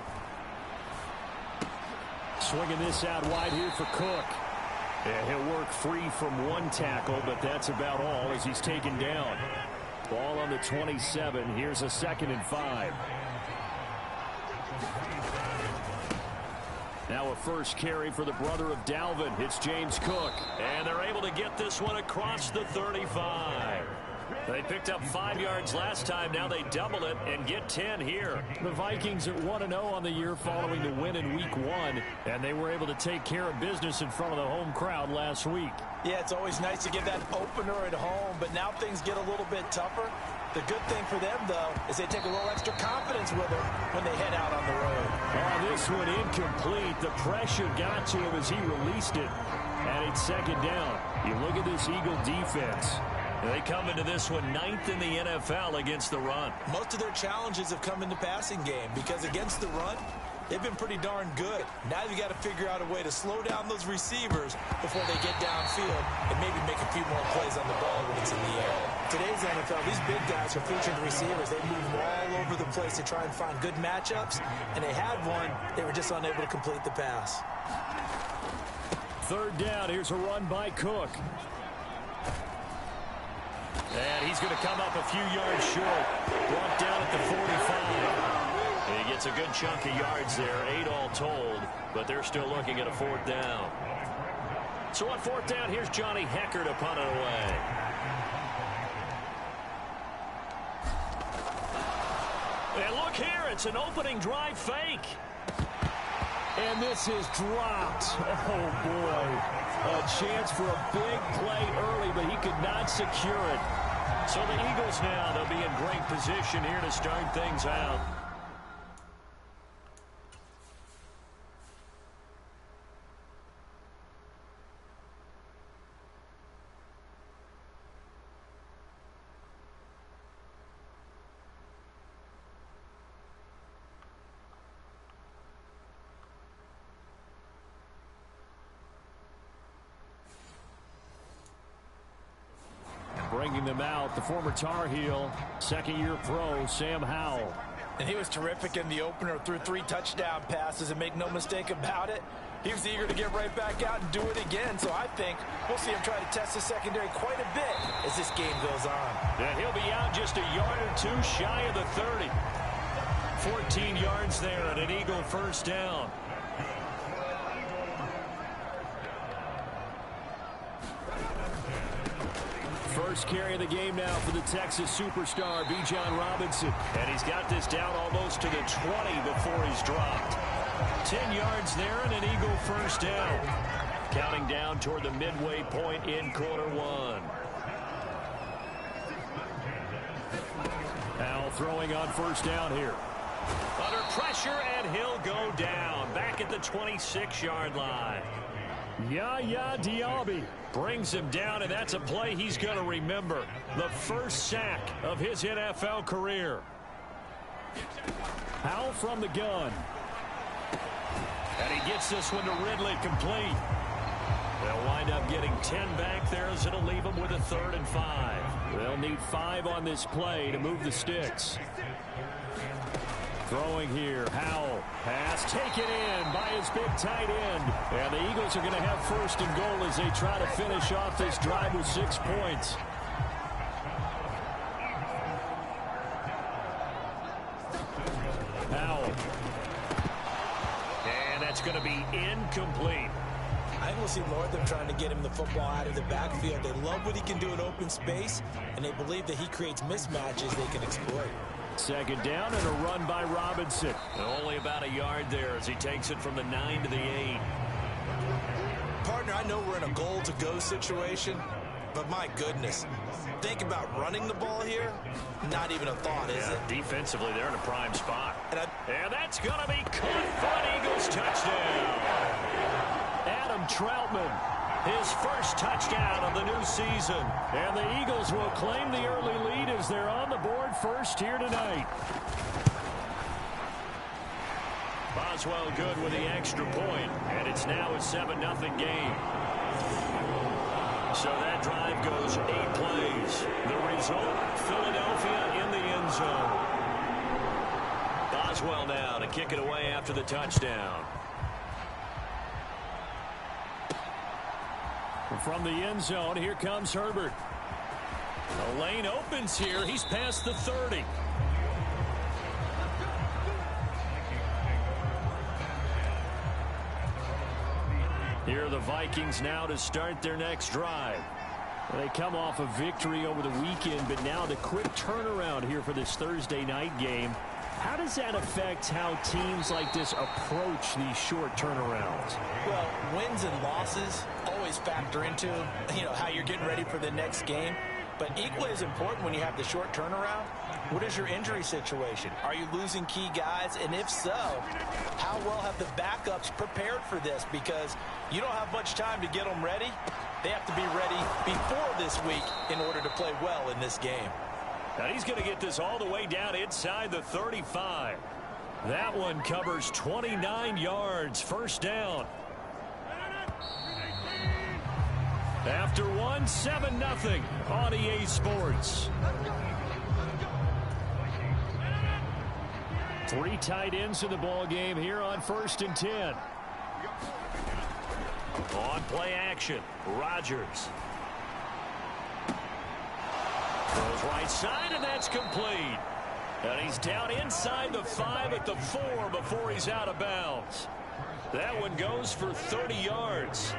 Swinging this out wide here for Cook. And he'll work free from one tackle, but that's about all as he's taken down. Ball on the 27. Here's a 2nd and 5. Now a first carry for the brother of Dalvin. It's James Cook. And they're able to get this one across the 35. They picked up 5 yards last time. Now they double it and get 10 here. The Vikings are 1-0 on the year following the win in week 1. And they were able to take care of business in front of the home crowd last week. Yeah, it's always nice to get that opener at home, but now things get a little bit tougher. The good thing for them, though, is they take a little extra confidence with them when they head out on the road. Oh, this one incomplete. The pressure got to him as he released it. And it's second down. You look at this Eagle defense. They come into this one 9th in the NFL against the run. Most of their challenges have come in the passing game because against the run, they've been pretty darn good. Now you've got to figure out a way to slow down those receivers before they get downfield and maybe make a few more plays on the ball when it's in the air. Today's NFL, these big guys are featured receivers. They move all over the place to try and find good matchups, and they had one. They were just unable to complete the pass. Third down. Here's a run by Cook. And he's going to come up a few yards short. Brought down at the 45. He gets a good chunk of yards there, 8 all told, but they're still looking at a 4th down. So on 4th down, here's Johnny Hecker to punt it away. And look here, it's an opening drive fake. And this is dropped. Oh, boy. A chance for a big play early, but he could not secure it. So the Eagles now, they'll be in great position here to start things out. Bringing them out, the former Tar Heel, second-year pro, Sam Howell. And he was terrific in the opener, threw 3 touchdown passes, and make no mistake about it, he was eager to get right back out and do it again. So I think we'll see him try to test the secondary quite a bit as this game goes on. And he'll be out just a yard or 2 shy of the 30. 14 yards there and an Eagle first down. First carry of the game now for the Texas superstar, Bijan Robinson. And he's got this down almost to the 20 before he's dropped. 10 yards there and an Eagle first down. Counting down toward the midway point in quarter 1. Howell throwing on first down here. Under pressure, and he'll go down. Back at the 26-yard line. Yaya Diaby brings him down, and that's a play he's going to remember. The first sack of his NFL career. Howell from the gun. And he gets this one to Ridley complete. They'll wind up getting 10 back there as it'll leave them with a 3rd and 5. They'll need 5 on this play to move the sticks. Throwing here, Howell. Pass taken in by his big tight end. And the Eagles are going to have 1st and goal as they try to finish off this drive with 6 points. Howell. And that's going to be incomplete. I think we'll see more of them trying to get him the football out of the backfield. They love what he can do in open space, and they believe that he creates mismatches they can exploit. Second down and a run by Robinson. Only about a yard there as he takes it from the 9 to the 8. Partner, I know we're in a goal-to-go situation, but my goodness, think about running the ball here. Not even a thought, is it? Defensively, they're in a prime spot. And that's going to be caught for an Eagles touchdown. Adam Troutman, his first touchdown of the new season. And the Eagles will claim the early lead as they're on the board first here tonight. Boswell good with the extra point, and it's now a 7-0 game. So that drive goes 8 plays. The result, Philadelphia in the end zone. Boswell now to kick it away after the touchdown. From the end zone, here comes Herbert. The lane opens here. He's past the 30. Here are the Vikings now to start their next drive. They come off a victory over the weekend, but now the quick turnaround here for this Thursday night game. How does that affect how teams like this approach these short turnarounds? Well, wins and losses always factor into, how you're getting ready for the next game. But equally as important when you have the short turnaround, what is your injury situation? Are you losing key guys? And if so, how well have the backups prepared for this? Because you don't have much time to get them ready. They have to be ready before this week in order to play well in this game. And he's going to get this all the way down inside the 35. That one covers 29 yards, first down. After one, 7-0 on EA Sports. 3 tight ends in the ball game here on 1st and 10. On play action, Rodgers. Goes right side, and that's complete. And he's down inside the 5 at the 4 before he's out of bounds. That one goes for 30 yards.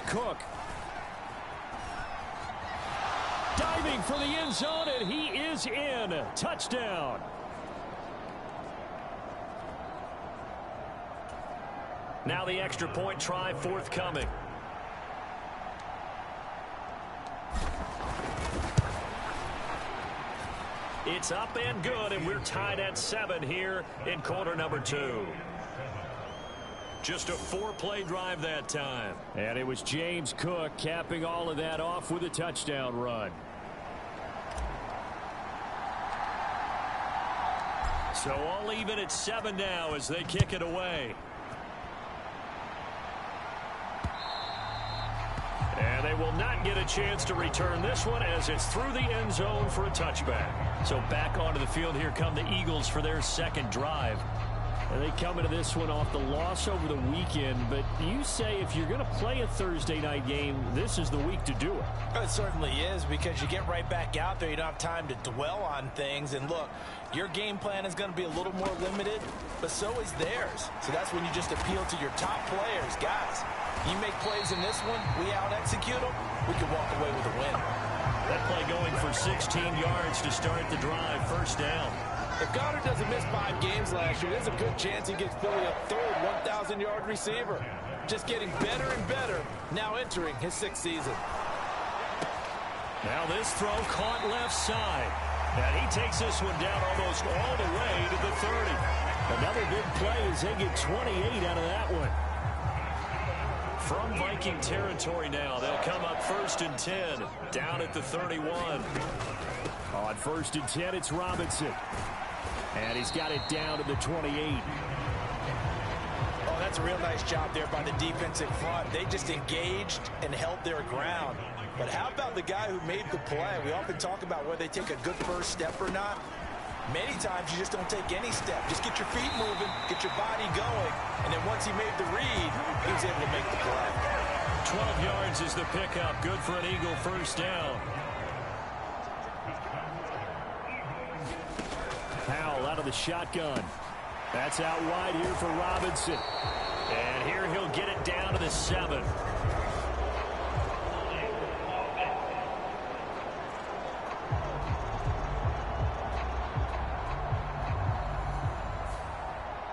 Cook. Diving for the end zone, and he is in. Touchdown. Now the extra point try forthcoming. It's up and good, and we're tied at 7 here in quarter number 2. Just a 4-play drive that time. And it was James Cook capping all of that off with a touchdown run. So all even at 7 now as they kick it away. And they will not get a chance to return this one as it's through the end zone for a touchback. So back onto the field here come the Eagles for their second drive. And they come into this one off the loss over the weekend. But you say if you're going to play a Thursday night game, this is the week to do it. It certainly is, because you get right back out there. You don't have time to dwell on things. And look, your game plan is going to be a little more limited, but so is theirs. So that's when you just appeal to your top players. Guys, you make plays in this one, we out-execute them, we can walk away with a win. That play going for 16 yards to start the drive, first down. If Goddard doesn't miss 5 games last year, there's a good chance he gets Philly a third 1,000-yard receiver. Just getting better and better, now entering his 6th season. Now this throw caught left side. And he takes this one down almost all the way to the 30. Another big play as they get 28 out of that one. From Viking territory now, they'll come up 1st and 10, down at the 31. On 1st and 10, it's Robinson. And he's got it down to the 28. Oh, that's a real nice job there by the defensive front. They just engaged and held their ground. But how about the guy who made the play? We often talk about whether they take a good first step or not. Many times you just don't take any step. Just get your feet moving, get your body going, and then once he made the read, he was able to make the play. 12 yards is the pickup. Good for an Eagle first down. Powell out of the shotgun. That's out wide here for Robinson. And here he'll get it down to the 7.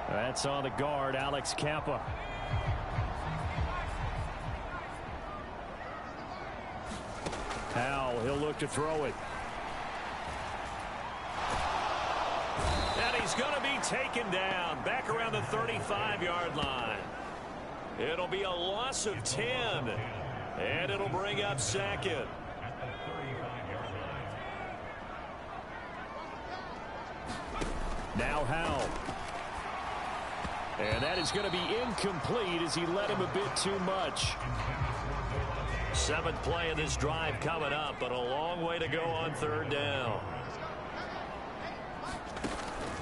That's on the guard, Alex Kappa. Powell, he'll look to throw it. And he's going to be taken down back around the 35-yard line. It'll be a loss of 10, and it'll bring up 2nd. Now Howell. And that is going to be incomplete as he led him a bit too much. 7th play of this drive coming up, but a long way to go on 3rd down.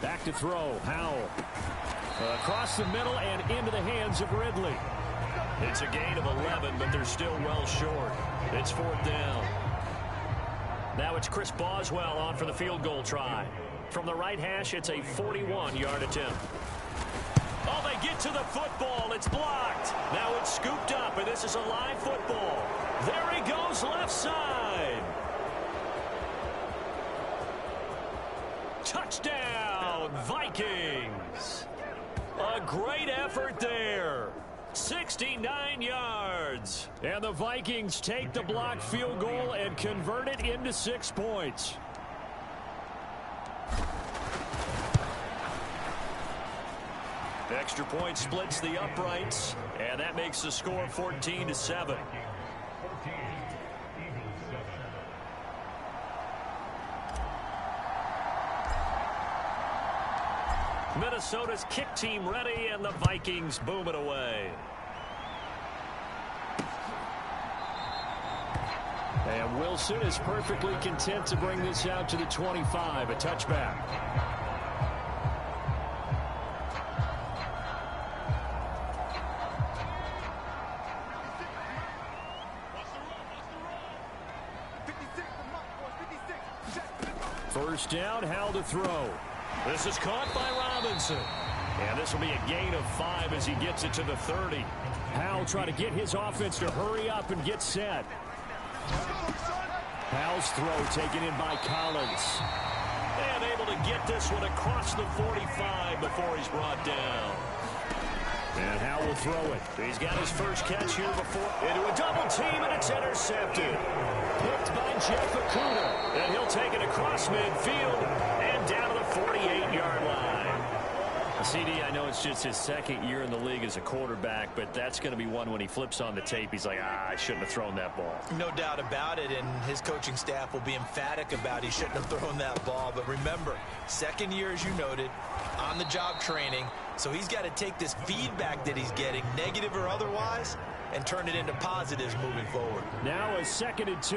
Back to throw, Howell. Across the middle and into the hands of Ridley. It's a gain of 11, but they're still well short. It's 4th down. Now it's Chris Boswell on for the field goal try. From the right hash, it's a 41-yard attempt. Oh, they get to the football. It's blocked. Now it's scooped up, and this is a live football. There he goes, left side. Touchdown, Vikings. A great effort there. 69 yards. And the Vikings take the blocked field goal and convert it into 6 points. Extra point splits the uprights, and that makes the score 14-7. Minnesota's kick team ready, and the Vikings boom it away. And Wilson is perfectly content to bring this out to the 25, a touchback. First down, Howell to throw. This is caught by Robinson. And this will be a gain of 5 as he gets it to the 30. Howell trying to get his offense to hurry up and get set. Howell's throw taken in by Collins. And able to get this one across the 45 before he's brought down. And Howell will throw it. He's got his first catch here before. Into a double team, and it's intercepted. Picked by Jeff Okudah. And he'll take it across midfield and down to the 48-yard line. CD, I know it's just his second year in the league as a quarterback, but that's going to be one when he flips on the tape. He's like, I shouldn't have thrown that ball. No doubt about it, and his coaching staff will be emphatic about he shouldn't have thrown that ball. But remember, second year, as you noted, on-the-job training, so he's got to take this feedback that he's getting, negative or otherwise, and turn it into positives moving forward. Now a 2nd and 2.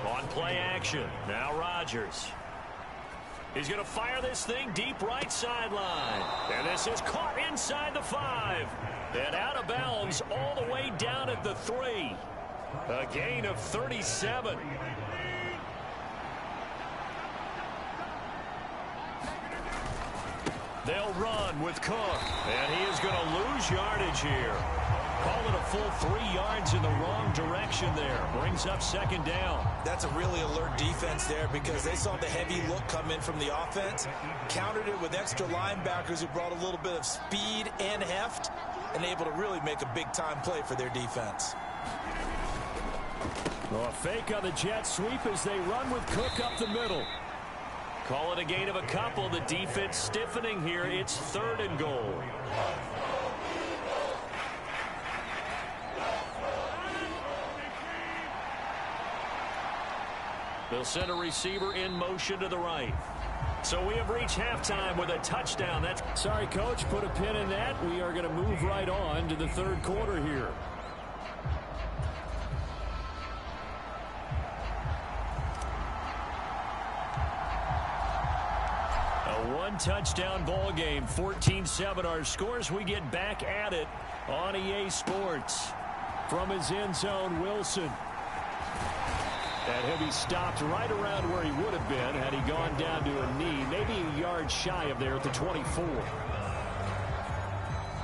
On play action, now Rodgers. He's going to fire this thing deep right sideline. And this is caught inside the 5. And out of bounds all the way down at the 3. A gain of 37. They'll run with Cook. And he is going to lose yardage here. Call it a full 3 yards in the wrong direction there. Brings up 2nd down. That's a really alert defense there because they saw the heavy look come in from the offense, countered it with extra linebackers who brought a little bit of speed and heft, and able to really make a big-time play for their defense. Well, a fake on the jet sweep as they run with Cook up the middle. Call it a gain of a couple. The defense stiffening here. It's 3rd and goal. They'll send a receiver in motion to the right. So we have reached halftime with a touchdown. Sorry, Coach, put a pin in that. We are going to move right on to the 3rd quarter here. A 1-touchdown ball game, 14-7 our scores. We get back at it on EA Sports. From his end zone, Wilson. And he'll be stopped right around where he would have been had he gone down to a knee, maybe a yard shy of there at the 24.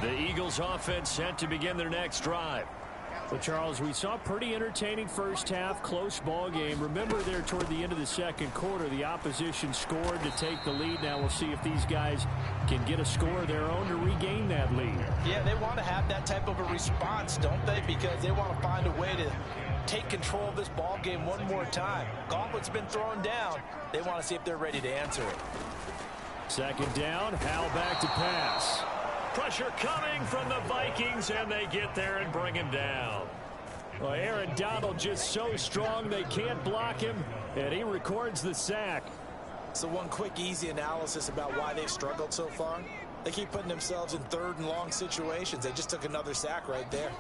The Eagles offense set to begin their next drive. Well, Charles, we saw a pretty entertaining first half, close ball game. Remember there toward the end of the 2nd quarter, the opposition scored to take the lead. Now we'll see if these guys can get a score of their own to regain that lead. Yeah, they want to have that type of a response, don't they? Because they want to find a way to take control of this ball game one more time. Gauntlet's been thrown down. They want to see if they're ready to answer it. 2nd down, Howell back to pass. Pressure coming from the Vikings, and they get there and bring him down. Well, Aaron Donald just so strong they can't block him, and he records the sack. So one quick, easy analysis about why they've struggled so far. They keep putting themselves in 3rd and long situations. They just took another sack right there.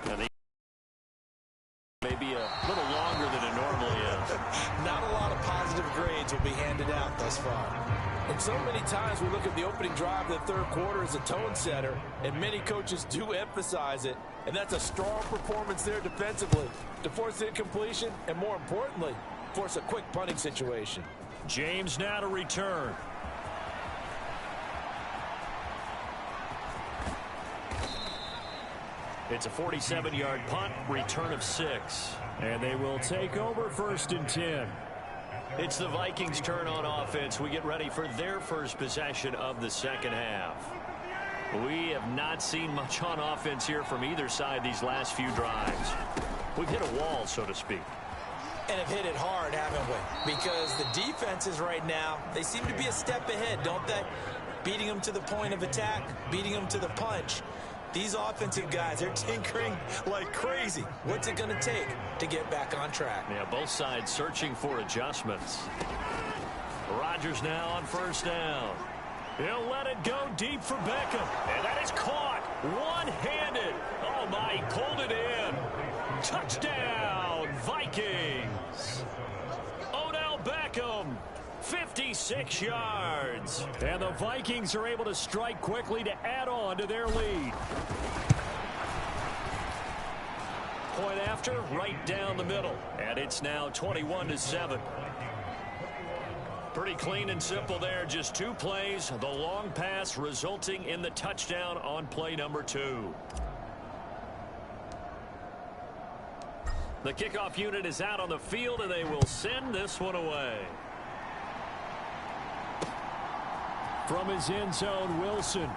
Maybe a little longer than it normally is. Not a lot of positive grades will be handed out thus far. And so many times we look at the opening drive of the 3rd quarter as a tone setter, and many coaches do emphasize it, and that's a strong performance there defensively to force incompletion and, more importantly, force a quick punting situation. James now to return. It's a 47-yard punt, return of 6. And they will take over 1st and 10. It's the Vikings' turn on offense. We get ready for their first possession of the second half. We have not seen much on offense here from either side these last few drives. We've hit a wall, so to speak. And have hit it hard, haven't we? Because the defenses right now, they seem to be a step ahead, don't they? Beating them to the point of attack, beating them to the punch. These offensive guys are tinkering like crazy. What's it going to take to get back on track? Yeah, both sides searching for adjustments. Rodgers now on first down. He'll let it go deep for Beckham. And that is caught one-handed. Oh, my, he pulled it in. Touchdown, Vikings. Odell Beckham, 56 yards. And the Vikings are able to strike quickly to add on to their lead. Point after, right down the middle. And it's now 21-7. Pretty clean and simple there. Just 2 plays. The long pass resulting in the touchdown on play number 2. The kickoff unit is out on the field, and they will send this one away. From his end zone, Wilson.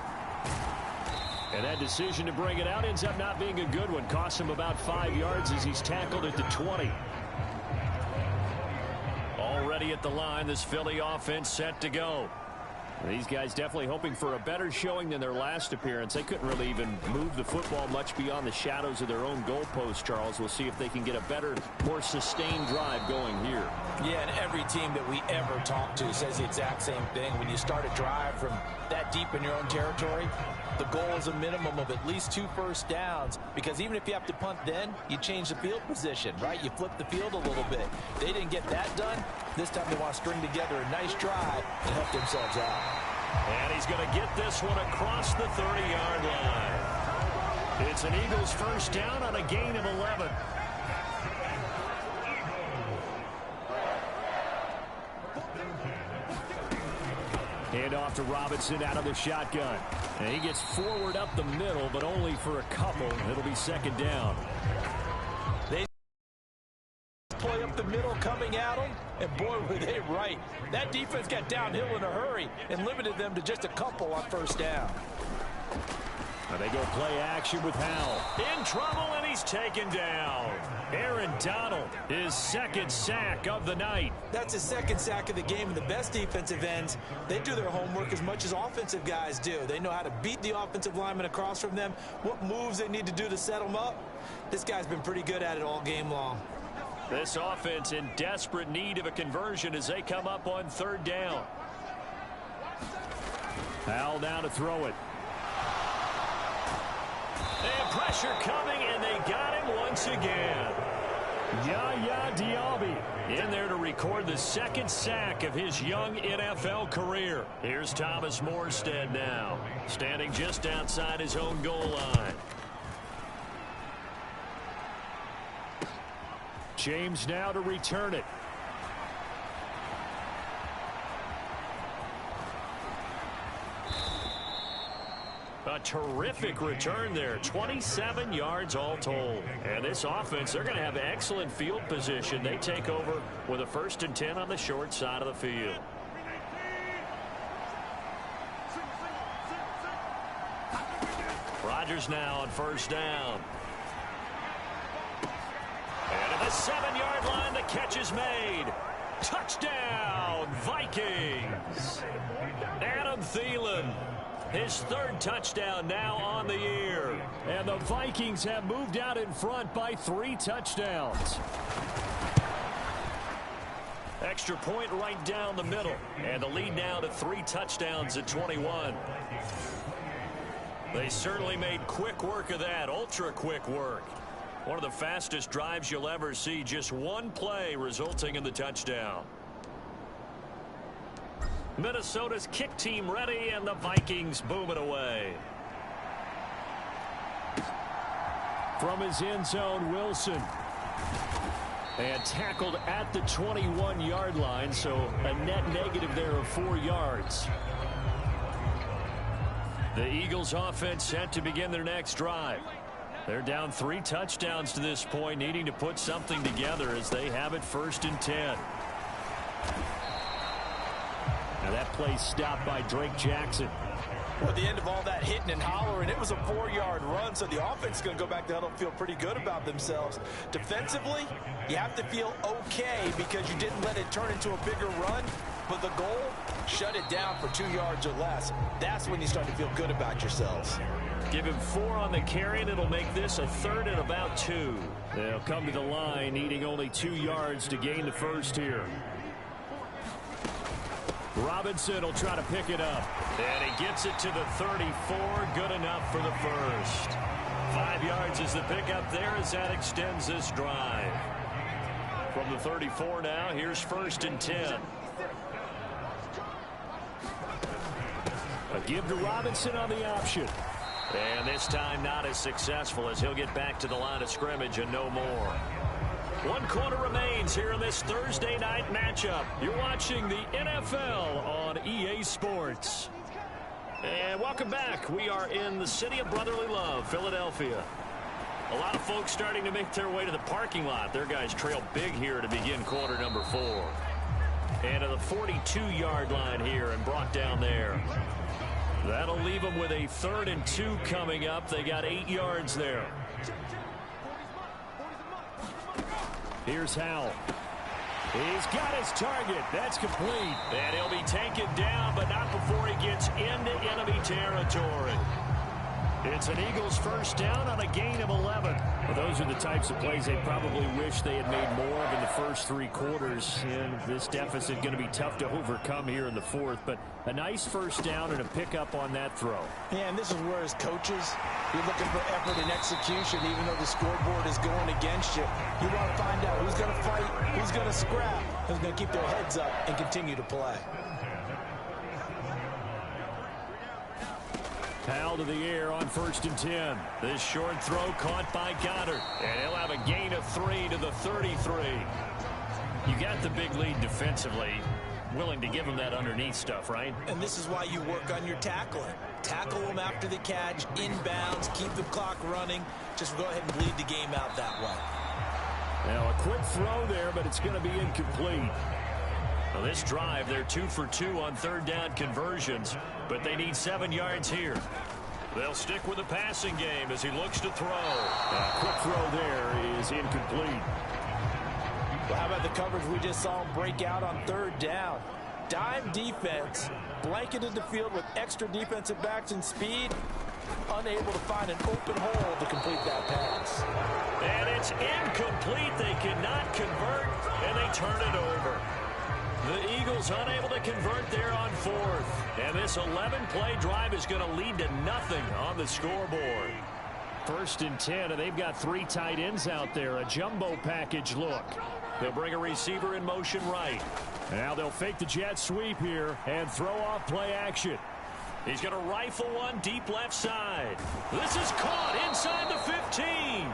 And that decision to bring it out ends up not being a good one. Costs him about 5 yards as he's tackled at the 20. Already at the line, this Philly offense set to go. These guys definitely hoping for a better showing than their last appearance. They couldn't really even move the football much beyond the shadows of their own goalpost, Charles. We'll see if they can get a better, more sustained drive going here. Yeah, and every team that we ever talk to says the exact same thing. When you start a drive from that deep in your own territory, the goal is a minimum of at least 2 first downs, because even if you have to punt then, you change the field position, right? You flip the field a little bit. They didn't get that done. This time they want to string together a nice drive and help themselves out. And he's going to get this one across the 30-yard line. It's an Eagles first down on a gain of 11. Hand off to Robinson out of the shotgun. And he gets forward up the middle, but only for a couple. It'll be second down. They play up the middle coming at them, and boy, were they right. That defense got downhill in a hurry and limited them to just a couple on first down. Now they go play action with Howell. In trouble, and he's taken down. Aaron Donald, his second sack of the night. That's his second sack of the game, and the best defensive ends, they do their homework as much as offensive guys do. They know how to beat the offensive lineman across from them, what moves they need to do to set them up. This guy's been pretty good at it all game long. This offense in desperate need of a conversion as they come up on third down. Howell down to throw it. And pressure coming, and they got him once again. Yaya Diaby in there to record the second sack of his young NFL career. Here's Thomas Morstead now, standing just outside his own goal line. James now to return it. A terrific return there. 27 yards all told. And this offense, they're going to have excellent field position. They take over with a 1st and 10 on the short side of the field. Rodgers now on first down. And at the 7-yard line, the catch is made. Touchdown, Vikings. Adam Thielen, his 3rd touchdown now on the year. And the Vikings have moved out in front by 3 touchdowns. Extra point right down the middle. And the lead now to 3 touchdowns at 21. They certainly made quick work of that, ultra quick work. One of the fastest drives you'll ever see. Just 1 play resulting in the touchdown. Minnesota's kick team ready, and the Vikings boom it away. From his end zone, Wilson. And tackled at the 21-yard line, so a net negative there of 4 yards. The Eagles offense set to begin their next drive. They're down 3 touchdowns to this point, needing to put something together as they have it 1st and 10. Now that play stopped by Drake Jackson. Well, at the end of all that hitting and hollering, it was a 4-yard run, so the offense is going to go back to huddle and feel pretty good about themselves. Defensively, you have to feel okay because you didn't let it turn into a bigger run, but the goal, shut it down for 2 yards or less. That's when you start to feel good about yourselves. Give him 4 on the carry, and it'll make this a 3rd and about 2. They'll come to the line, needing only 2 yards to gain the first here. Robinson will try to pick it up. And he gets it to the 34. Good enough for the first. 5 yards is the pickup there as that extends this drive. From the 34 now, here's 1st and 10. A give to Robinson on the option. And this time not as successful as he'll get back to the line of scrimmage and no more. 1 quarter remains here in this Thursday night matchup. You're watching the NFL on EA Sports. And welcome back. We are in the city of brotherly love, Philadelphia. A lot of folks starting to make their way to the parking lot. Their guys trail big here to begin quarter number 4. And to the 42-yard line here and brought down there. That'll leave them with a 3rd and 2 coming up. They got 8 yards there. Here's Howell. He's got his target. That's complete. And he'll be taken down, but not before he gets into enemy territory. It's an Eagles first down on a gain of 11. Well, those are the types of plays they probably wish they had made more of in the first 3 quarters. And this deficit going to be tough to overcome here in the 4th. But a nice first down and a pickup on that throw. Yeah, and this is where as coaches, you're looking for effort and execution, even though the scoreboard is going against you. You want to find out who's going to fight, who's going to scrap, who's going to keep their heads up and continue to play. Powell to the air on 1st and 10. This short throw caught by Goddard. And he'll have a gain of 3 to the 33. You got the big lead defensively. Willing to give him that underneath stuff, right? And this is why you work on your tackling. Tackle them after the catch, inbounds, keep the clock running. Just go ahead and bleed the game out that way. Now a quick throw there, but it's going to be incomplete. Well, this drive, they're 2 for 2 on 3rd down conversions, but they need 7 yards here. They'll stick with the passing game as he looks to throw. A quick throw there is incomplete. Well, how about the coverage we just saw him break out on 3rd down? Dime defense, blanketed the field with extra defensive backs and speed, unable to find an open hole to complete that pass. And it's incomplete. They cannot convert, and they turn it over. The Eagles unable to convert there on 4th. And this 11-play drive is going to lead to nothing on the scoreboard. 1st and 10, and they've got 3 tight ends out there. A jumbo package look. They'll bring a receiver in motion right. Now they'll fake the jet sweep here and throw off play action. He's going to rifle one deep left side. This is caught inside the 15.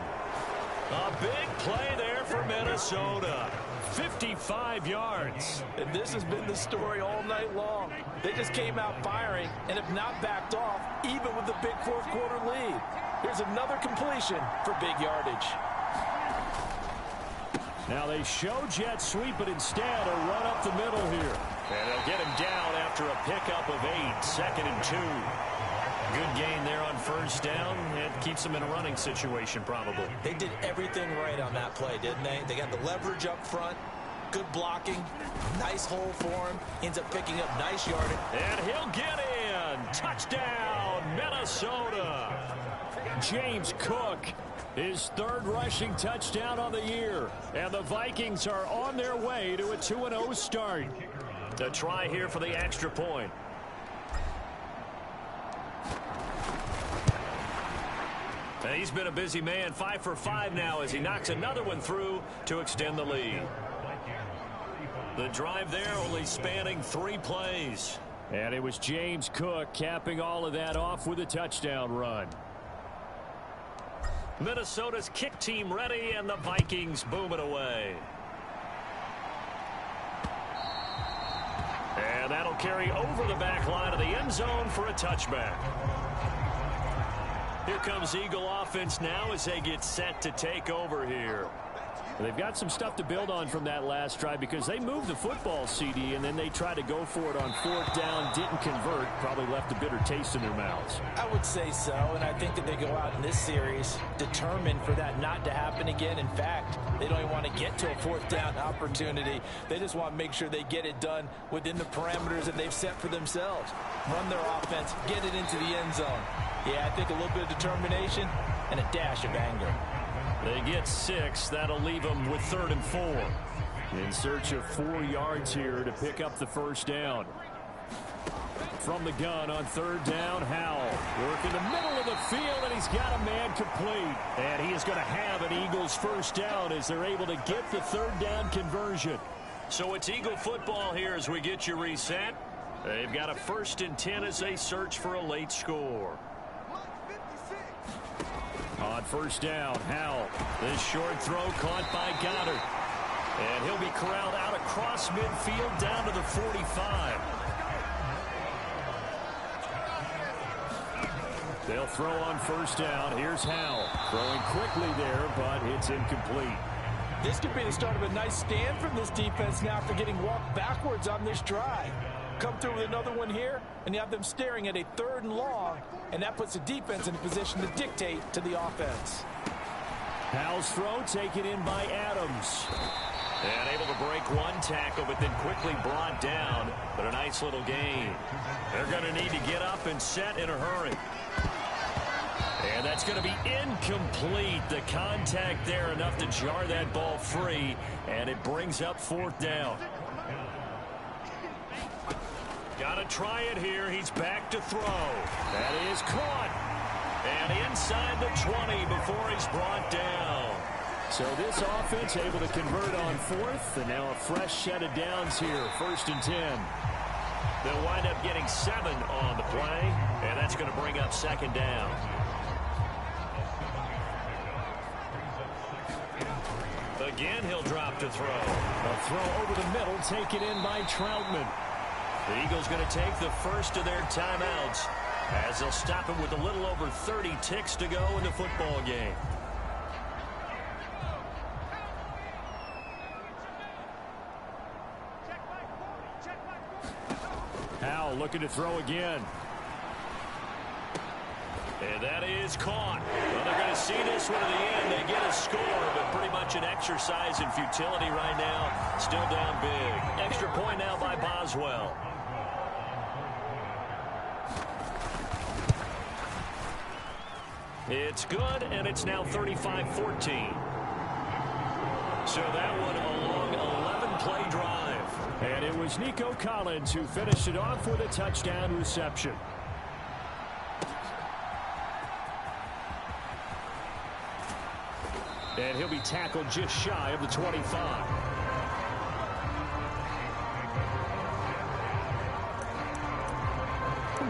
A big play there for Minnesota. 55 yards. And this has been the story all night long. They just came out firing and have not backed off, even with the big 4th quarter lead. Here's another completion for big yardage. Now they show jet sweep, but instead a run up the middle here. And they'll get him down after a pickup of 8. 2nd and 2. Good gain there on 1st down. It keeps them in a running situation probably. They did everything right on that play, didn't they? They got the leverage up front, good blocking, nice hole for him, ends up picking up nice yardage. And he'll get in. Touchdown, Minnesota. James Cook, his 3rd rushing touchdown on the year. And the Vikings are on their way to a 2-0 start. A try here for the extra point. And he's been a busy man, 5 for 5 now as he knocks another one through to extend the lead. The drive there only spanning 3 plays. And it was James Cook capping all of that off with a touchdown run. Minnesota's kick team ready, and the Vikings boom it away. And that'll carry over the back line of the end zone for a touchback. Here comes Eagle offense now as they get set to take over here. They've got some stuff to build on from that last drive because they moved the football, CD, and then they tried to go for it on 4th down, didn't convert, probably left a bitter taste in their mouths. I would say so, and I think that they go out in this series determined for that not to happen again. In fact, they don't even want to get to a 4th down opportunity. They just want to make sure they get it done within the parameters that they've set for themselves. Run their offense, get it into the end zone. Yeah, I think a little bit of determination and a dash of anger. They get 6. That'll leave them with 3rd and 4. In search of 4 yards here to pick up the first down. From the gun on 3rd down, Howell. Work in the middle of the field, and he's got a man complete. And he is going to have an Eagles first down as they're able to get the 3rd down conversion. So it's Eagle football here as we get you reset. They've got a 1st and 10 as they search for a late score. On 1st down, Howell. This short throw caught by Goddard. And he'll be corralled out across midfield down to the 45. They'll throw on 1st down. Here's Howell. Throwing quickly there, but it's incomplete. This could be the start of a nice stand from this defense now after getting walked backwards on this drive. Come through with another one here, and you have them staring at a 3rd and long, and that puts the defense in a position to dictate to the offense. Howell's throw taken in by Adams. And able to break one tackle, but then quickly brought down. But a nice little gain. They're going to need to get up and set in a hurry. And that's going to be incomplete. The contact there enough to jar that ball free, and it brings up 4th down. Got to try it here. He's back to throw. That is caught. And inside the 20 before he's brought down. So this offense able to convert on 4th, and now a fresh set of downs here. 1st and 10. They'll wind up getting 7 on the play, and that's going to bring up 2nd down. Again, he'll drop to throw. A throw over the middle, taken in by Troutman. The Eagles going to take the first of their timeouts as they'll stop him with a little over 30 ticks to go in the football game. Howell looking to throw again. And that is caught. Well, they're going to see this one at the end. They get a score, but pretty much an exercise in futility right now. Still down big. Extra point now by Boswell. It's good, and it's now 35-14. So that one a long 11-play drive. And it was Nico Collins who finished it off with a touchdown reception. And he'll be tackled just shy of the 25.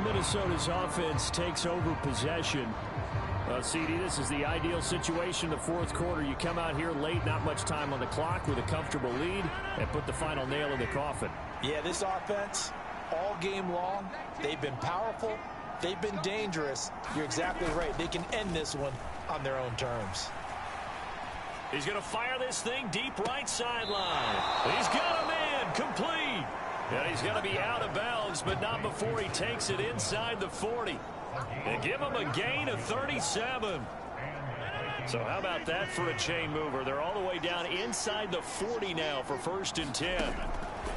Minnesota's offense takes over possession. CD, this is the ideal situation. The 4th quarter, you come out here late, not much time on the clock with a comfortable lead, and put the final nail in the coffin. Yeah, this offense, all game long, they've been powerful, they've been dangerous. You're exactly right. They can end this one on their own terms. He's going to fire this thing deep right sideline. He's got a man complete. And he's going to be out of bounds, but not before he takes it inside the 40. And give him a gain of 37. So how about that for a chain mover? They're all the way down inside the 40 now for 1st and 10.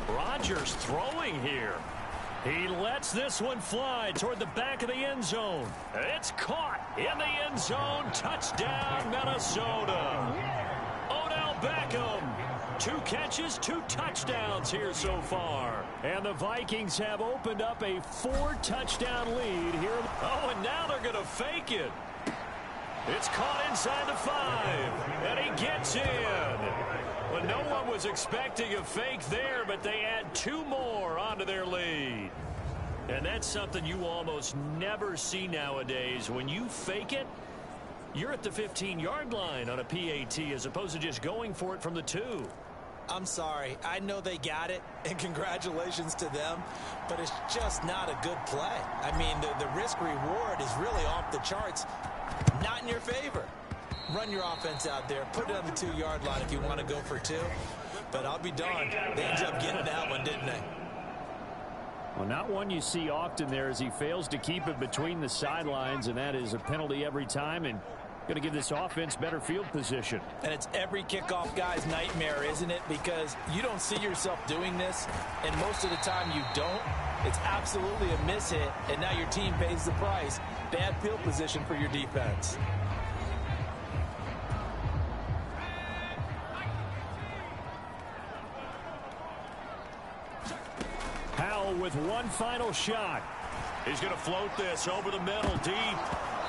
Rodgers throwing here. He lets this one fly toward the back of the end zone. It's caught in the end zone. Touchdown, Minnesota. Odell Beckham. 2 catches, 2 touchdowns here so far. And the Vikings have opened up a 4-touchdown lead here. Oh, and now they're going to fake it. It's caught inside the 5, and he gets in. Well, no one was expecting a fake there, but they add 2 more onto their lead. And that's something you almost never see nowadays. When you fake it, you're at the 15-yard line on a PAT as opposed to just going for it from the 2. I'm sorry. I know they got it, and congratulations to them, but it's just not a good play. I mean, the risk-reward is really off the charts. Not in your favor. run your offense out there. Put it on the 2-yard line if you want to go for 2. But I'll be darned. They ended up getting that one, didn't they? Well, not one you see often there as he fails to keep it between the sidelines, and that is a penalty every time and going to give this offense better field position. And it's every kickoff guy's nightmare, isn't it? Because you don't see yourself doing this, and most of the time you don't. It's absolutely a mishit, and now your team pays the price. Bad field position for your defense. Howell with one final shot. He's going to float this over the middle deep.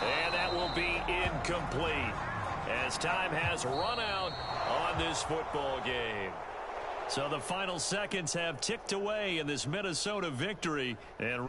And that will be incomplete as time has run out on this football game. So the final seconds have ticked away in this Minnesota victory. And